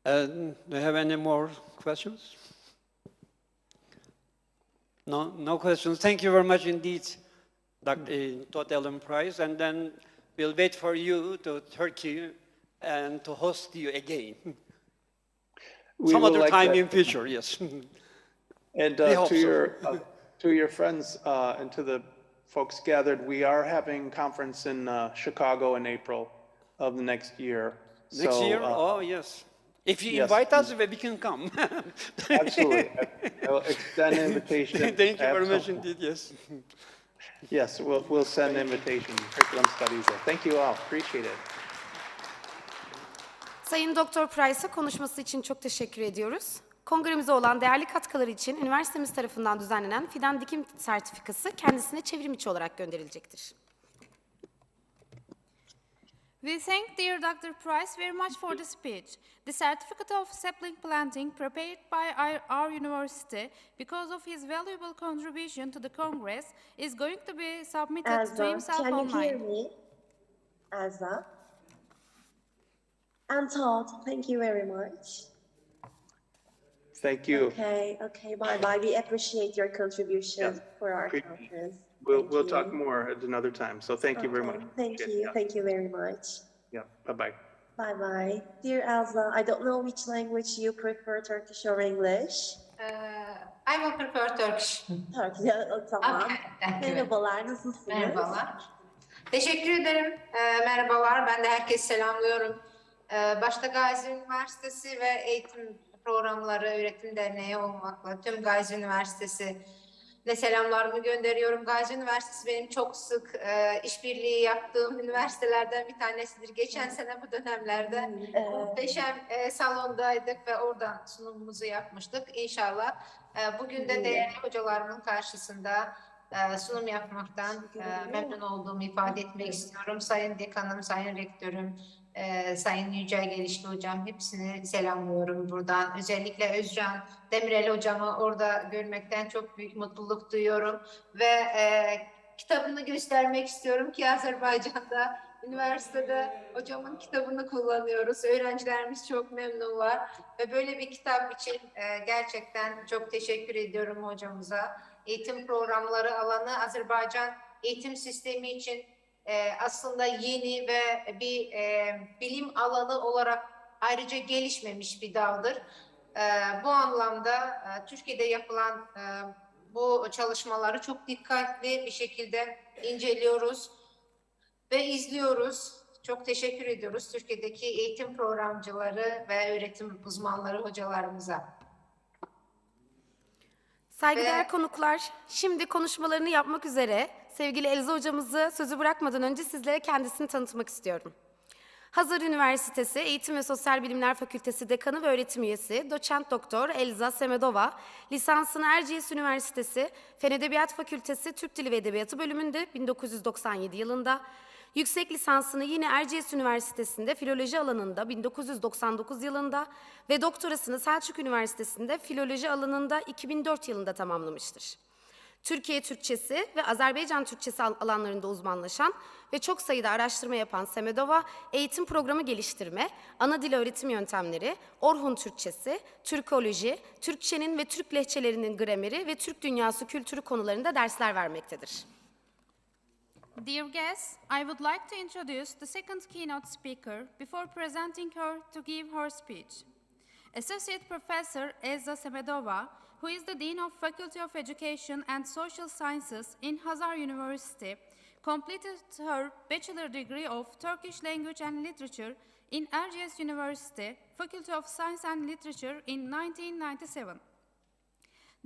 Do you have any more questions? No questions. Thank you very much indeed, Dr. Todd Ellen Price, and then we'll wait for you to Turkey and to host you again. Some other time in future, yes. And to to your friends and to the folks gathered, we are having conference in Chicago in April of the next year. Next So, year? Oh, yes. If you yes, invite us, we can come. absolutely. I will extend an invitation. Thank you very much Absolutely. indeed, yes. Yes, we'll send an invitation, curriculum studies there. Thank you all, appreciate it. Sayın Doktor Price'a konuşması için çok teşekkür ediyoruz. Kongremize olan değerli katkıları için üniversitemiz tarafından düzenlenen fidan dikim sertifikası kendisine çevrim içi olarak gönderilecektir. We thank dear Dr. Price very much for the speech. The certificate of sapling planting prepared by our university because of his valuable contribution to the Congress is going to be submitted to Elsa, himself can you hear online. me? Elsa? And Todd, thank you very much. Thank you. Okay, bye-bye. We appreciate your contribution Yeah, for our appreciate conference. We'll Thank we'll you. talk more at another time, so thank you very much. Thank Appreciate it. you. Yeah. Thank you very much. Yeah, bye-bye. Bye-bye. Dear Elsa, I don't know which language you prefer, Turkish or English. I will prefer Turkish. Turkish, tamam. Okay, thank you. Merhabalar, nasılsınız? Merhabalar. Teşekkür ederim. Merhabalar. Ben de herkesi selamlıyorum. Başta Gazi Üniversitesi ve Eğitim Programları Öğretim Derneği olmakla tüm Gazi Üniversitesi de selamlarımı gönderiyorum. Gazi Üniversitesi benim çok sık işbirliği yaptığım üniversitelerden bir tanesidir. Geçen sene bu dönemlerde muhteşem salondaydık ve oradan sunumumuzu yapmıştık. İnşallah bugün de değerli hocalarımın karşısında sunum yapmaktan memnun olduğumu ifade etmek istiyorum. Sayın Dekanım, Sayın Rektörüm, Sayın Yücel Gelişli Hocam hepsini selamlıyorum buradan. Özellikle Özcan Demirel Hocamı orada görmekten çok büyük mutluluk duyuyorum. Ve kitabını göstermek istiyorum ki Azerbaycan'da, üniversitede hocamın kitabını kullanıyoruz. Öğrencilerimiz çok memnunlar. Ve böyle bir kitap için gerçekten çok teşekkür ediyorum hocamıza. Eğitim programları alanı Azerbaycan eğitim sistemi için aslında yeni ve bir bilim alanı olarak ayrıca gelişmemiş bir daldır. Bu anlamda Türkiye'de yapılan bu çalışmaları çok dikkatli bir şekilde inceliyoruz ve izliyoruz. Çok teşekkür ediyoruz Türkiye'deki eğitim programcıları ve öğretim uzmanları hocalarımıza. Saygıdeğer konuklar, şimdi konuşmalarını yapmak üzere sevgili Elza hocamızı sözü bırakmadan önce sizlere kendisini tanıtmak istiyorum. Hazar Üniversitesi Eğitim ve Sosyal Bilimler Fakültesi Dekanı ve Öğretim Üyesi Doçent Doktor Elza Semedova, lisansını Erciyes Üniversitesi Fen Edebiyat Fakültesi Türk Dili ve Edebiyatı bölümünde 1997 yılında, yüksek lisansını yine Erciyes Üniversitesi'nde filoloji alanında 1999 yılında ve doktorasını Selçuk Üniversitesi'nde filoloji alanında 2004 yılında tamamlamıştır. Türkiye Türkçesi ve Azerbaycan Türkçesi alanlarında uzmanlaşan ve çok sayıda araştırma yapan Semedova, eğitim programı geliştirme, ana dil öğretim yöntemleri, Orhun Türkçesi, Türkoloji, Türkçenin ve Türk lehçelerinin grameri ve Türk dünyası kültürü konularında dersler vermektedir. Dear guests, I would like to introduce the second keynote speaker before presenting her to give her speech. Associate Professor Elza Semedova, who is the Dean of Faculty of Education and Social Sciences in Hazar University, completed her bachelor degree of Turkish Language and Literature in Erciyes University, Faculty of Science and Literature in 1997.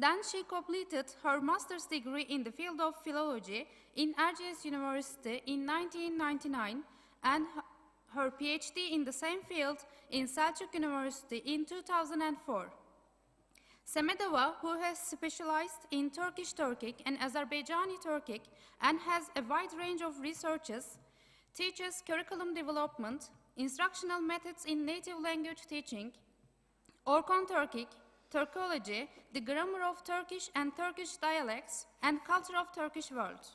Then she completed her master's degree in the field of philology in Erciyes University in 1999 and her PhD in the same field in Selçuk University in 2004. Semedova, who has specialized in Turkish Turkic and Azerbaijani Turkic and has a wide range of researches, teaches curriculum development, instructional methods in native language teaching, Orkon Turkic, Turkology, the grammar of Turkish and Turkish dialects, and culture of Turkish world.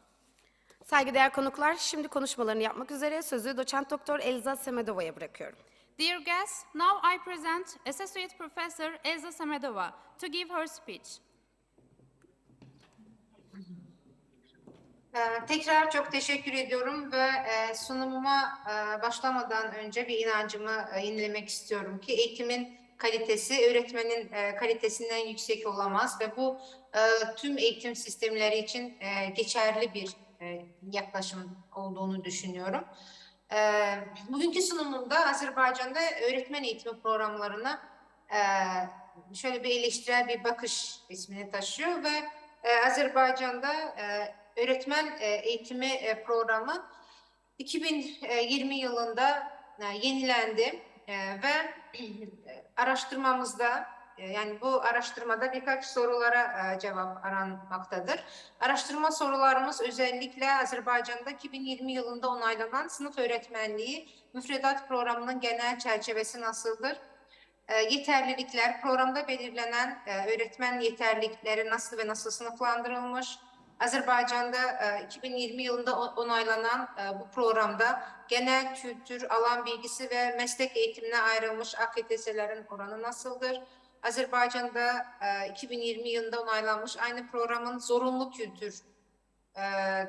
Saygıdeğer konuklar, şimdi konuşmalarını yapmak üzere sözü Doçent Doktor Elza Semedova'ya bırakıyorum. Dear guests, now I present Associate Professor Elza Semedova to give her speech. Tekrar çok teşekkür ediyorum ve sunumuma başlamadan önce bir inancımı yenilemek istiyorum ki eğitimin kalitesi öğretmenin kalitesinden yüksek olamaz ve bu tüm eğitim sistemleri için geçerli bir yaklaşım olduğunu düşünüyorum. Bugünkü sunumumda Azerbaycan'da öğretmen eğitimi programlarına şöyle bir eleştirel bir bakış ismini taşıyor ve Azerbaycan'da öğretmen eğitimi programı 2020 yılında yenilendi ve araştırmamızda yani bu araştırmada birkaç sorulara cevap aranmaktadır. Araştırma sorularımız özellikle Azerbaycan'da 2020 yılında onaylanan sınıf öğretmenliği müfredat programının genel çerçevesi nasıldır? Yeterlilikler, programda belirlenen öğretmen yeterlilikleri nasıl ve nasıl sınıflandırılmış? Azerbaycan'da 2020 yılında onaylanan bu programda genel kültür, alan bilgisi ve meslek eğitimine ayrılmış AKTS'lerin oranı nasıldır? Azerbaycan'da 2020 yılında onaylanmış aynı programın zorunlu kültür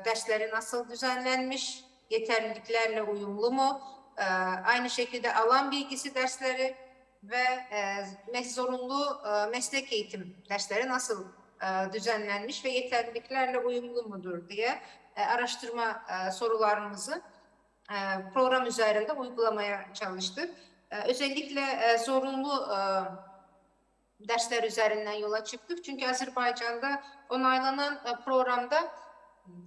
dersleri nasıl düzenlenmiş? Yeterliliklerle uyumlu mu? Aynı şekilde alan bilgisi dersleri ve zorunlu meslek eğitim dersleri nasıl düzenlenmiş ve yeterliliklerle uyumlu mudur diye araştırma sorularımızı program üzerinde uygulamaya çalıştık. Özellikle zorunlu dersler üzerinden yola çıktık. Çünkü Azerbaycan'da onaylanan programda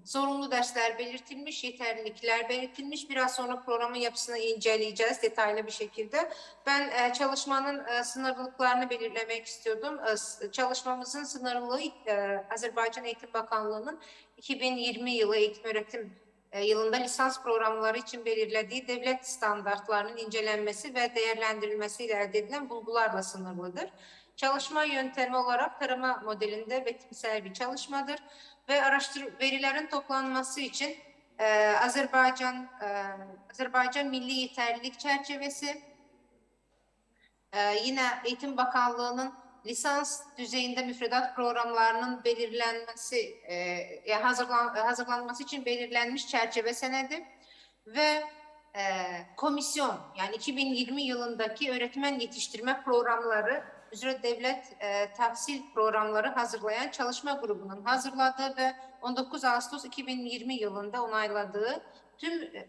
zorunlu dersler belirtilmiş, yeterlilikler belirtilmiş. Biraz sonra programın yapısını inceleyeceğiz detaylı bir şekilde. Ben çalışmanın sınırlılıklarını belirlemek istiyordum. Çalışmamızın sınırlılığı Azerbaycan Eğitim Bakanlığı'nın 2020 yılı eğitim öğretim yılında lisans programları için belirlediği devlet standartlarının incelenmesi ve değerlendirilmesiyle elde edilen bulgularla sınırlıdır. Çalışma yöntemi olarak tarama modelinde betimsel bir çalışmadır ve verilerin toplanması için Azerbaycan Milli Yeterlilik Çerçevesi, yine Eğitim Bakanlığı'nın lisans düzeyinde müfredat programlarının belirlenmesi, hazırlanması için belirlenmiş çerçeve senedi ve komisyon, yani 2020 yılındaki öğretmen yetiştirme programları üzere devlet tahsil programları hazırlayan çalışma grubunun hazırladığı ve 19 Ağustos 2020 yılında onayladığı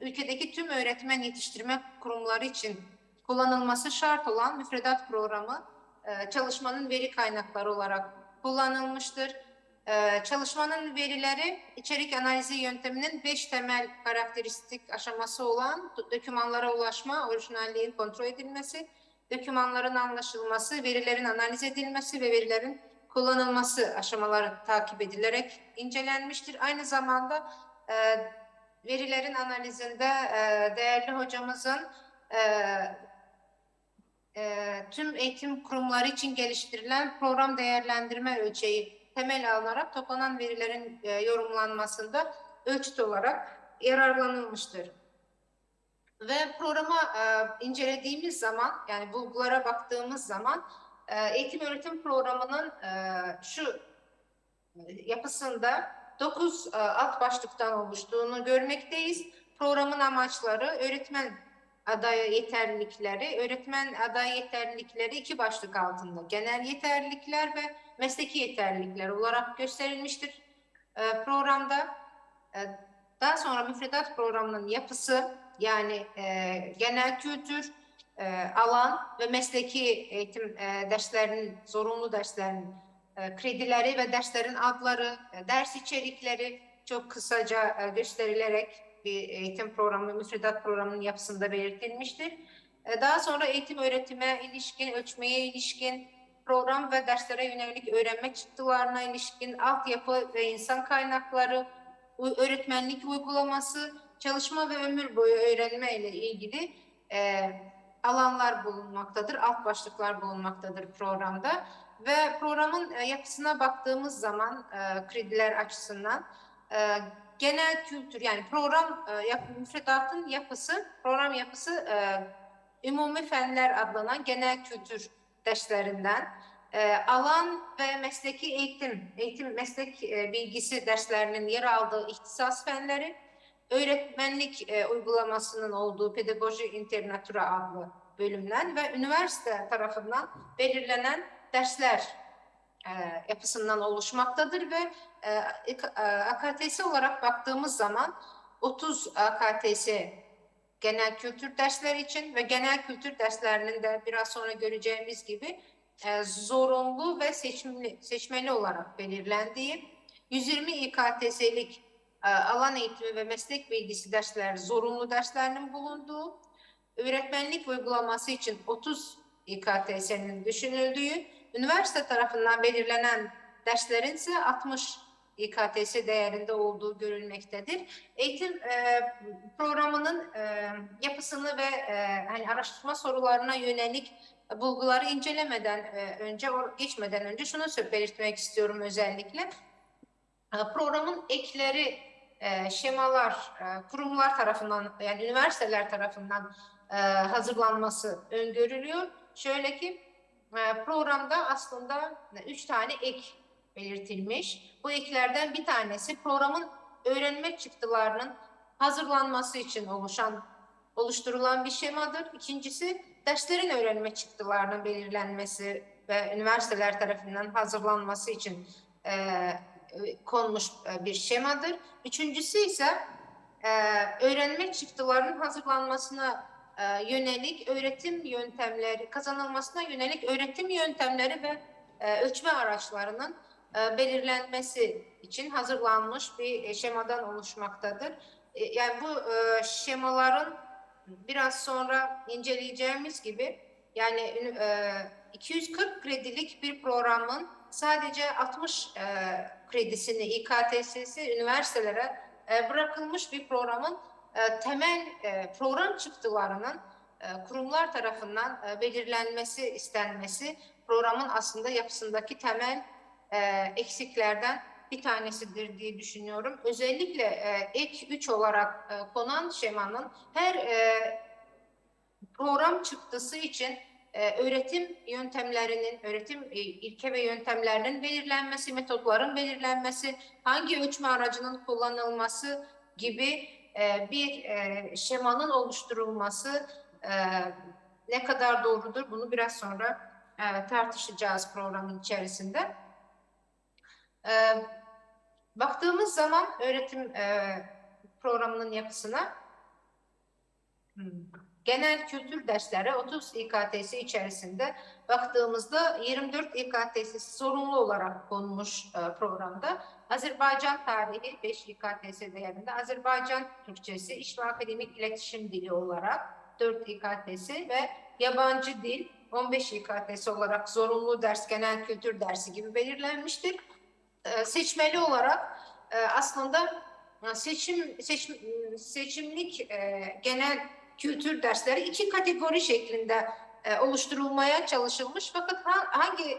ülkedeki tüm öğretmen yetiştirme kurumları için kullanılması şart olan müfredat programı çalışmanın veri kaynakları olarak kullanılmıştır. Çalışmanın verileri içerik analizi yönteminin 5 temel karakteristik aşaması olan dokümanlara ulaşma, orijinalliğin kontrol edilmesi, dokümanların anlaşılması, verilerin analiz edilmesi ve verilerin kullanılması aşamaları takip edilerek incelenmiştir. Aynı zamanda verilerin analizinde değerli hocamızın tüm eğitim kurumları için geliştirilen program değerlendirme ölçeği temel alınarak toplanan verilerin yorumlanmasında ölçüt olarak yararlanılmıştır. Ve programı incelediğimiz zaman, yani bulgulara baktığımız zaman eğitim öğretim programının şu yapısında 9 alt başlıktan oluştuğunu görmekteyiz. Programın amaçları, öğretmen aday yeterlilikleri, öğretmen aday yeterlilikleri 2 başlık altında genel yeterlilikler ve mesleki yeterlilikler olarak gösterilmiştir programda. Daha sonra müfredat programının yapısı, yani genel kültür, alan ve mesleki eğitim derslerinin, zorunlu derslerin kredileri ve derslerin adları, ders içerikleri çok kısaca gösterilerek bir eğitim programı, müfredat programının yapısında belirtilmiştir. Daha sonra eğitim öğretime ilişkin, ölçmeye ilişkin, program ve derslere yönelik öğrenme çıktılarına ilişkin altyapı ve insan kaynakları, öğretmenlik uygulaması, çalışma ve ömür boyu öğrenme ile ilgili alanlar bulunmaktadır, alt başlıklar bulunmaktadır programda. Ve programın yapısına baktığımız zaman krediler açısından genel kültür, yani müfredatın yapısı, program yapısı umumi fenler adlanan genel kültür derslerinden, alan ve mesleki eğitim meslek bilgisi derslerinin yer aldığı ihtisas fenleri, öğretmenlik uygulamasının olduğu pedagoji internatura adlı bölümden ve üniversite tarafından belirlenen dersler yapısından oluşmaktadır ve AKTS olarak baktığımız zaman 30 AKTS genel kültür dersleri için ve genel kültür derslerinin de biraz sonra göreceğimiz gibi zorunlu ve seçmeli olarak belirlendiği, 120 İKTS'lik alan eğitimi ve meslek bilgisi dersleri zorunlu derslerinin bulunduğu, öğretmenlik uygulaması için 30 İKTS'nin düşünüldüğü, üniversite tarafından belirlenen derslerin ise 60 İKTS değerinde olduğu görülmektedir. Eğitim programının yapısını ve hani araştırma sorularına yönelik bulguları incelemeden geçmeden önce şunu belirtmek istiyorum özellikle. Programın ekleri, şemalar, kurumlar tarafından yani üniversiteler tarafından hazırlanması öngörülüyor. Şöyle ki programda aslında 3 tane ek belirtilmiş. Bu eklerden bir tanesi programın öğrenme çıktılarının hazırlanması için oluşturulan bir şemadır. İkincisi derslerin öğrenme çıktılarının belirlenmesi ve üniversiteler tarafından hazırlanması için konmuş bir şemadır. Üçüncüsü ise öğrenme çıktılarının hazırlanmasına yönelik öğretim yöntemleri, kazanılmasına yönelik öğretim yöntemleri ve ölçme araçlarının belirlenmesi için hazırlanmış bir şemadan oluşmaktadır. Yani bu şemaların biraz sonra inceleyeceğimiz gibi yani 240 kredilik bir programın sadece 60 kredisini İKTS'si üniversitelere bırakılmış bir programın temel program çıktılarının kurumlar tarafından belirlenmesi istenmesi programın aslında yapısındaki temel eksiklerden bir tanesidir diye düşünüyorum. Özellikle ek 3 olarak konan şemanın her program çıktısı için öğretim yöntemlerinin, öğretim ilke ve yöntemlerinin belirlenmesi, metotların belirlenmesi, hangi ölçme aracının kullanılması gibi bir şemanın oluşturulması ne kadar doğrudur bunu biraz sonra tartışacağız programın içerisinde. Baktığımız zaman öğretim programının yapısına genel kültür dersleri 30 İKTS içerisinde baktığımızda 24 İKTS zorunlu olarak konmuş programda. Azerbaycan tarihi 5 İKTS değerinde, Azerbaycan Türkçesi, iş ve akademik iletişim dili olarak 4 İKTS ve yabancı dil 15 İKTS olarak zorunlu ders, genel kültür dersi gibi belirlenmiştir. Seçmeli olarak aslında seçimlik genel kültür dersleri 2 kategori şeklinde oluşturulmaya çalışılmış. Fakat hangi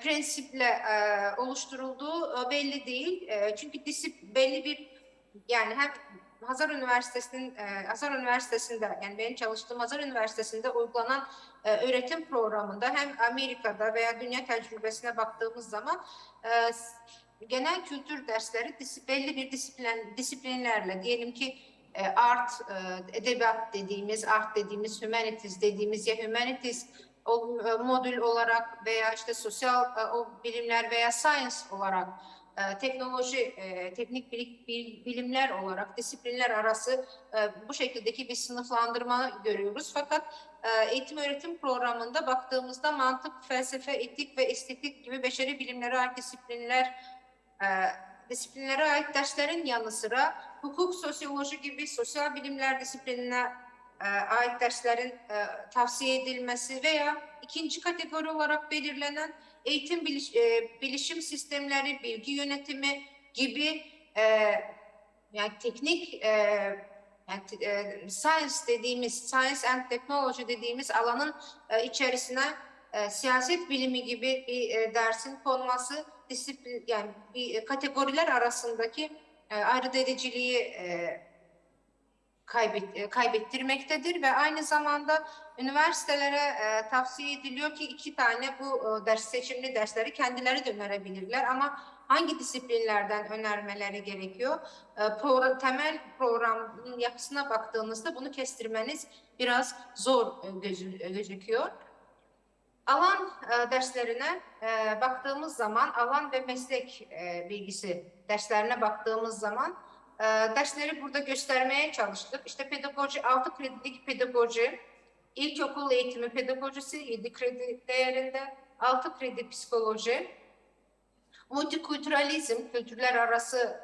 prensiple oluşturulduğu belli değil. Çünkü belli bir yani hem Hazar Üniversitesi'nde yani benim çalıştığım Hazar Üniversitesi'nde uygulanan öğretim programında hem Amerika'da veya dünya tecrübesine baktığımız zaman genel kültür dersleri belli bir disiplinlerle diyelim ki art, edebiyat dediğimiz, art dediğimiz, humanities dediğimiz ya humanities modül olarak veya işte sosyal bilimler veya science olarak teknoloji, teknik bilimler olarak disiplinler arası bu şekildeki bir sınıflandırma görüyoruz. Fakat eğitim öğretim programında baktığımızda mantık, felsefe, etik ve estetik gibi beşeri bilimlere ait disiplinlere ait derslerin yanı sıra hukuk, sosyoloji gibi sosyal bilimler disiplinine ait derslerin tavsiye edilmesi veya ikinci kategori olarak belirlenen eğitim bilişim sistemleri, bilgi yönetimi gibi yani teknik science and technology dediğimiz alanın içerisine siyaset bilimi gibi bir dersin konması yani bir kategoriler arasındaki ayırt ediciliği kaybettirmektedir ve aynı zamanda üniversitelere tavsiye ediliyor ki 2 tane bu seçimli dersleri kendileri de önerebilirler ama hangi disiplinlerden önermeleri gerekiyor? Temel programın yapısına baktığınızda bunu kestirmeniz biraz zor gözüküyor. Alan derslerine baktığımız zaman, alan ve meslek bilgisi derslerine baktığımız zaman dersleri burada göstermeye çalıştık. İşte pedagoji, 6 kredilik pedagoji, ilkokul eğitimi pedagojisi 7 kredi değerinde, 6 kredi psikoloji, multikültüralizm, kültürler arası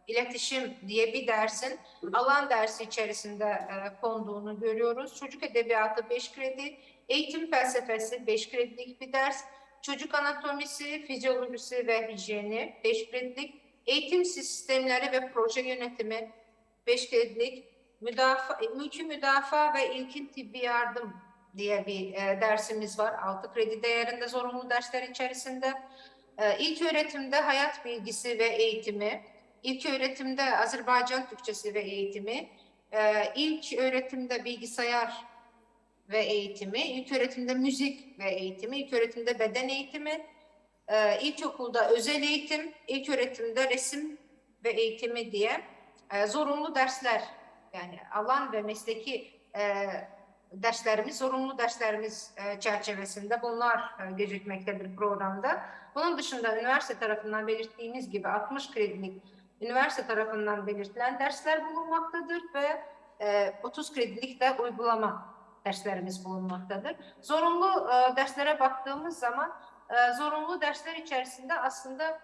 iletişim diye bir dersin alan dersi içerisinde konduğunu görüyoruz. Çocuk edebiyatı 5 kredi, eğitim felsefesi 5 kredilik bir ders, çocuk anatomisi, fizyolojisi ve hijyeni 5 kredilik, eğitim sistemleri ve proje yönetimi 5 kredilik, mülki müdafaa ve ilkin tıbbi yardım diye bir dersimiz var. 6 kredi değerinde zorunlu dersler içerisinde. İlk öğretimde hayat bilgisi ve eğitimi, ilk öğretimde Azerbaycan Türkçesi ve eğitimi, ilk öğretimde bilgisayar ve eğitimi, ilk öğretimde müzik ve eğitimi, ilk öğretimde beden eğitimi, ilkokulda özel eğitim, ilk öğretimde resim ve eğitimi diye zorunlu dersler, yani alan ve mesleki derslerimiz, zorunlu derslerimiz çerçevesinde bunlar gözükmektedir programda. Bunun dışında üniversite tarafından belirttiğimiz gibi 60 kredilik üniversite tarafından belirtilen dersler bulunmaktadır ve 30 kredilik de uygulama derslerimiz bulunmaktadır. Zorunlu derslere baktığımız zaman zorunlu dersler içerisinde aslında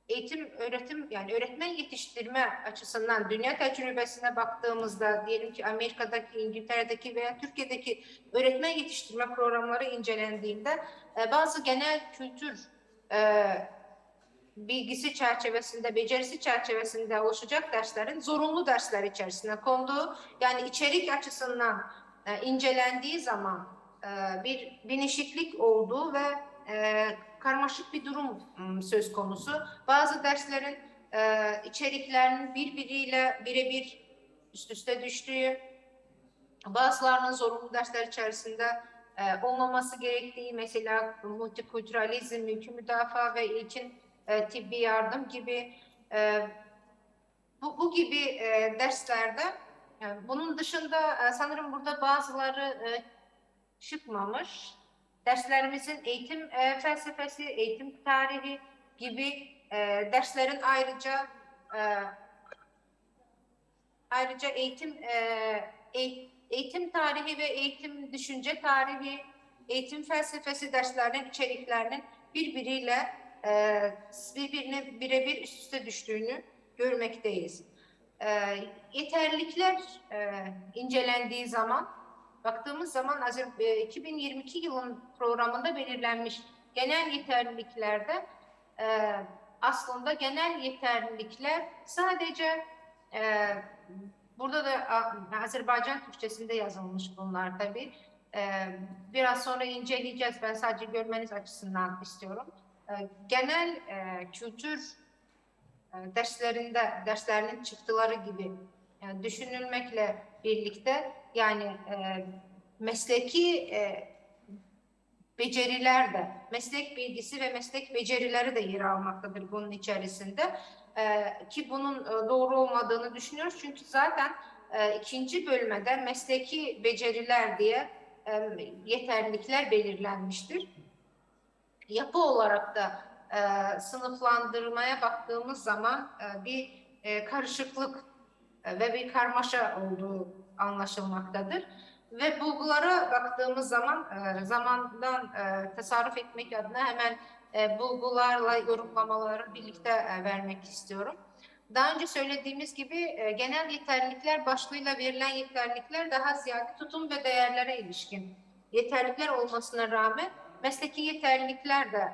eğitim, öğretim, yani öğretmen yetiştirme açısından dünya tecrübesine baktığımızda, diyelim ki Amerika'daki, İngiltere'deki veya Türkiye'deki öğretmen yetiştirme programları incelendiğinde bazı genel kültür bilgisi çerçevesinde, becerisi çerçevesinde oluşacak derslerin zorunlu dersler içerisine konduğu, yani içerik açısından incelendiği zaman bir bilinçliklik olduğu ve karmaşık bir durum söz konusu. Bazı derslerin içeriklerinin birbiriyle birebir üst üste düştüğü, bazılarının zorunlu dersler içerisinde olmaması gerektiği, mesela multikültüralizm, mülki müdafaa ve ilkin tıbbi yardım gibi bu gibi derslerde, bunun dışında sanırım burada bazıları çıkmamış. Derslerimizin eğitim felsefesi, eğitim tarihi gibi derslerin ayrıca eğitim tarihi ve eğitim düşünce tarihi, eğitim felsefesi derslerinin içeriklerinin birbirine birebir üst üste düştüğünü görmekteyiz. Yeterlilikler incelendiği zaman, baktığımız zaman 2022 yılın programında belirlenmiş genel yeterliliklerde aslında genel yeterlilikler sadece burada da Azerbaycan Türkçesinde yazılmış bunlar tabii. Biraz sonra inceleyeceğiz. Ben sadece görmeniz açısından istiyorum. Genel kültür derslerinin çıktıları gibi düşünülmekle birlikte, yani mesleki beceriler de, meslek bilgisi ve meslek becerileri de yer almaktadır bunun içerisinde. Ki bunun doğru olmadığını düşünüyoruz. Çünkü zaten ikinci bölmede mesleki beceriler diye yeterlilikler belirlenmiştir. Yapı olarak da sınıflandırmaya baktığımız zaman bir karışıklık ve bir karmaşa olduğu anlaşılmaktadır. Ve bulgulara baktığımız zaman zamandan tasarruf etmek adına hemen bulgularla yorumlamaları birlikte vermek istiyorum. Daha önce söylediğimiz gibi genel yeterlilikler başlığıyla verilen yeterlilikler daha ziyade tutum ve değerlere ilişkin yeterlilikler olmasına rağmen mesleki yeterlilikler de,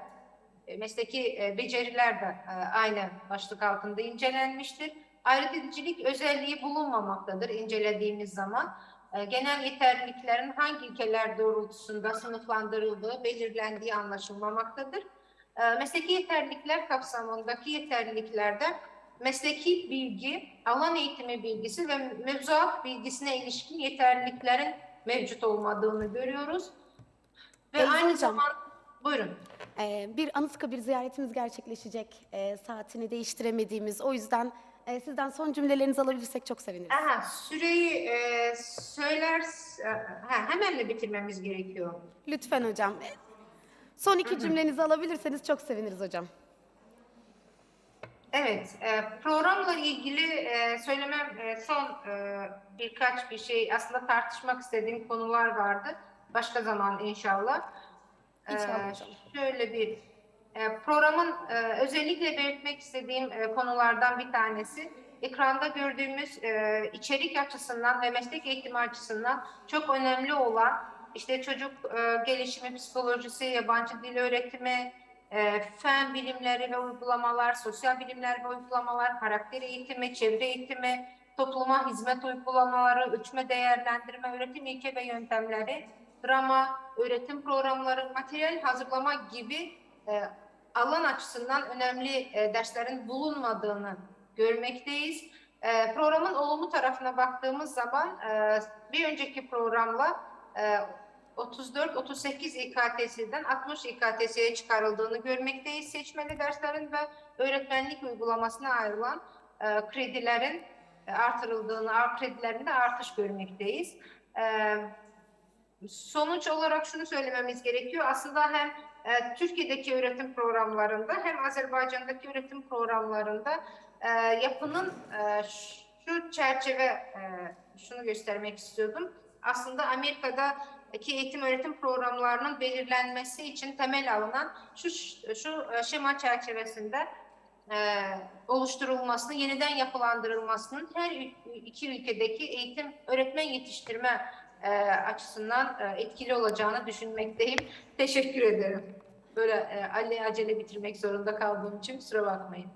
mesleki beceriler de aynı başlık altında incelenmiştir. Ayrıt edicilik özelliği bulunmamaktadır incelediğimiz zaman. Genel yeterliliklerin hangi ilkeler doğrultusunda sınıflandırıldığı, belirlendiği anlaşılmamaktadır. Mesleki yeterlilikler kapsamındaki yeterliliklerde mesleki bilgi, alan eğitimi bilgisi ve mevzuat bilgisine ilişkin yeterliliklerin mevcut olmadığını görüyoruz. Ve Beyza aynı hocam. zamanda, buyurun. Bir Anıtkabir ziyaretimiz gerçekleşecek. Saatini değiştiremediğimiz. O yüzden sizden son cümlelerinizi alabilirsek çok seviniriz. Aha, süreyi hemen mi bitirmemiz gerekiyor? Lütfen hocam. Son 2 cümlenizi alabilirseniz çok seviniriz hocam. Evet, programla ilgili söylemem son birkaç bir şey, aslında tartışmak istediğim konular vardı. Başka zaman inşallah. İnşallah hocam. Şöyle bir programın özellikle belirtmek istediğim konulardan bir tanesi, ekranda gördüğümüz içerik açısından ve meslek eğitimi açısından çok önemli olan işte çocuk gelişimi, psikolojisi, yabancı dil öğretimi, fen bilimleri ve uygulamalar, sosyal bilimler ve uygulamalar, karakter eğitimi, çevre eğitimi, topluma hizmet uygulamaları, ölçme değerlendirme, öğretim ilke ve yöntemleri, drama, öğretim programları, materyal hazırlama gibi alan açısından önemli derslerin bulunmadığını görmekteyiz. Programın olumlu tarafına baktığımız zaman bir önceki programla 34-38 İKTS'den 60 İKTS'ye çıkarıldığını görmekteyiz. Seçmeli derslerin ve öğretmenlik uygulamasına ayrılan kredilerin artırıldığını, kredilerinde artış görmekteyiz. Sonuç olarak şunu söylememiz gerekiyor. Aslında hem Türkiye'deki öğretim programlarında hem Azerbaycan'daki öğretim programlarında yapının şu çerçeve, şunu göstermek istiyordum. Aslında Amerika'daki eğitim öğretim programlarının belirlenmesi için temel alınan şu şema çerçevesinde oluşturulmasını, yeniden yapılandırılmasının her iki ülkedeki eğitim öğretmen yetiştirme açısından etkili olacağını düşünmekteyim. Teşekkür ederim. Böyle acele bitirmek zorunda kaldığım için kusura bakmayın.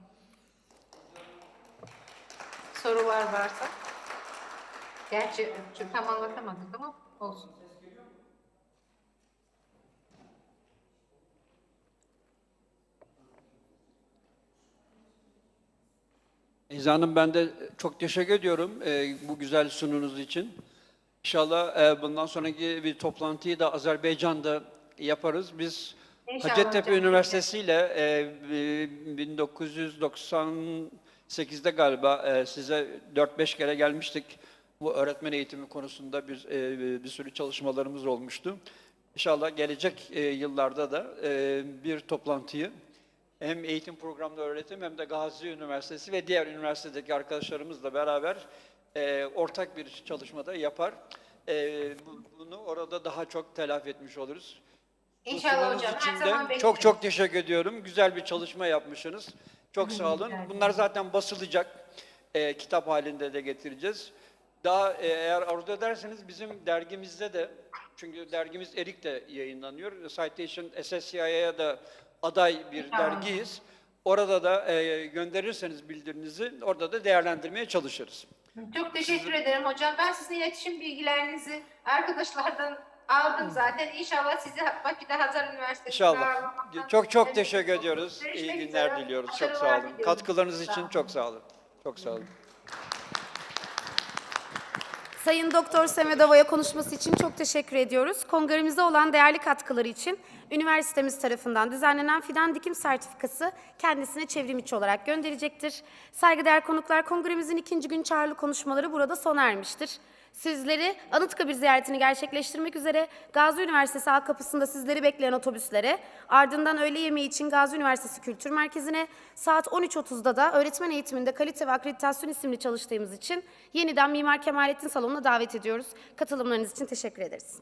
Sorular varsa. Gerçi tam anlatamadık ama olsun. Beyza Hanım, ben de çok teşekkür ediyorum bu güzel sununuz için. İnşallah bundan sonraki bir toplantıyı da Azerbaycan'da yaparız. Biz İnşallah Hacettepe hocam. Üniversitesi ile 1998'de galiba size 4-5 kere gelmiştik. Bu öğretmen eğitimi konusunda bir sürü çalışmalarımız olmuştu. İnşallah gelecek yıllarda da bir toplantıyı hem eğitim programları öğretim hem de Gazi Üniversitesi ve diğer üniversitedeki arkadaşlarımızla beraber ortak bir çalışmada yapar. Bunu orada daha çok telafi etmiş oluruz. İnşallah hocam. Her zaman Çok çok teşekkür ediyorum. Güzel bir çalışma yapmışsınız. Çok sağ olun. Bunlar zaten basılacak. Kitap halinde de getireceğiz. Daha eğer arzu ederseniz bizim dergimizde de, çünkü dergimiz Erik'te yayınlanıyor. Citation SSCI'ye da aday bir dergiyiz. Orada da gönderirseniz bildirinizi, orada da değerlendirmeye çalışırız. Çok teşekkür ederim hocam. Ben sizin iletişim bilgilerinizi arkadaşlardan aldım zaten. İnşallah sizi Bakü'de Hazar Üniversitesi'nde İnşallah. Çok teşekkür ediyoruz. İyi günler diliyoruz. Çok sağ olun. Katkılarınız için çok sağ olun. Çok sağ olun. Sayın Doktor Semedova'ya konuşması için çok teşekkür ediyoruz. Kongremize olan değerli katkıları için üniversitemiz tarafından düzenlenen fidan dikim sertifikası kendisine çevrim içi olarak gönderecektir. Saygıdeğer konuklar, kongremizin 2. gün çağrılı konuşmaları burada sona ermiştir. Sizleri Anıtkabir ziyaretini gerçekleştirmek üzere Gazi Üniversitesi A kapısında sizleri bekleyen otobüslere, ardından öğle yemeği için Gazi Üniversitesi Kültür Merkezi'ne, saat 13.30'da da öğretmen eğitiminde kalite ve akreditasyon isimli çalıştığımız için yeniden Mimar Kemalettin Salonu'na davet ediyoruz. Katılımlarınız için teşekkür ederiz.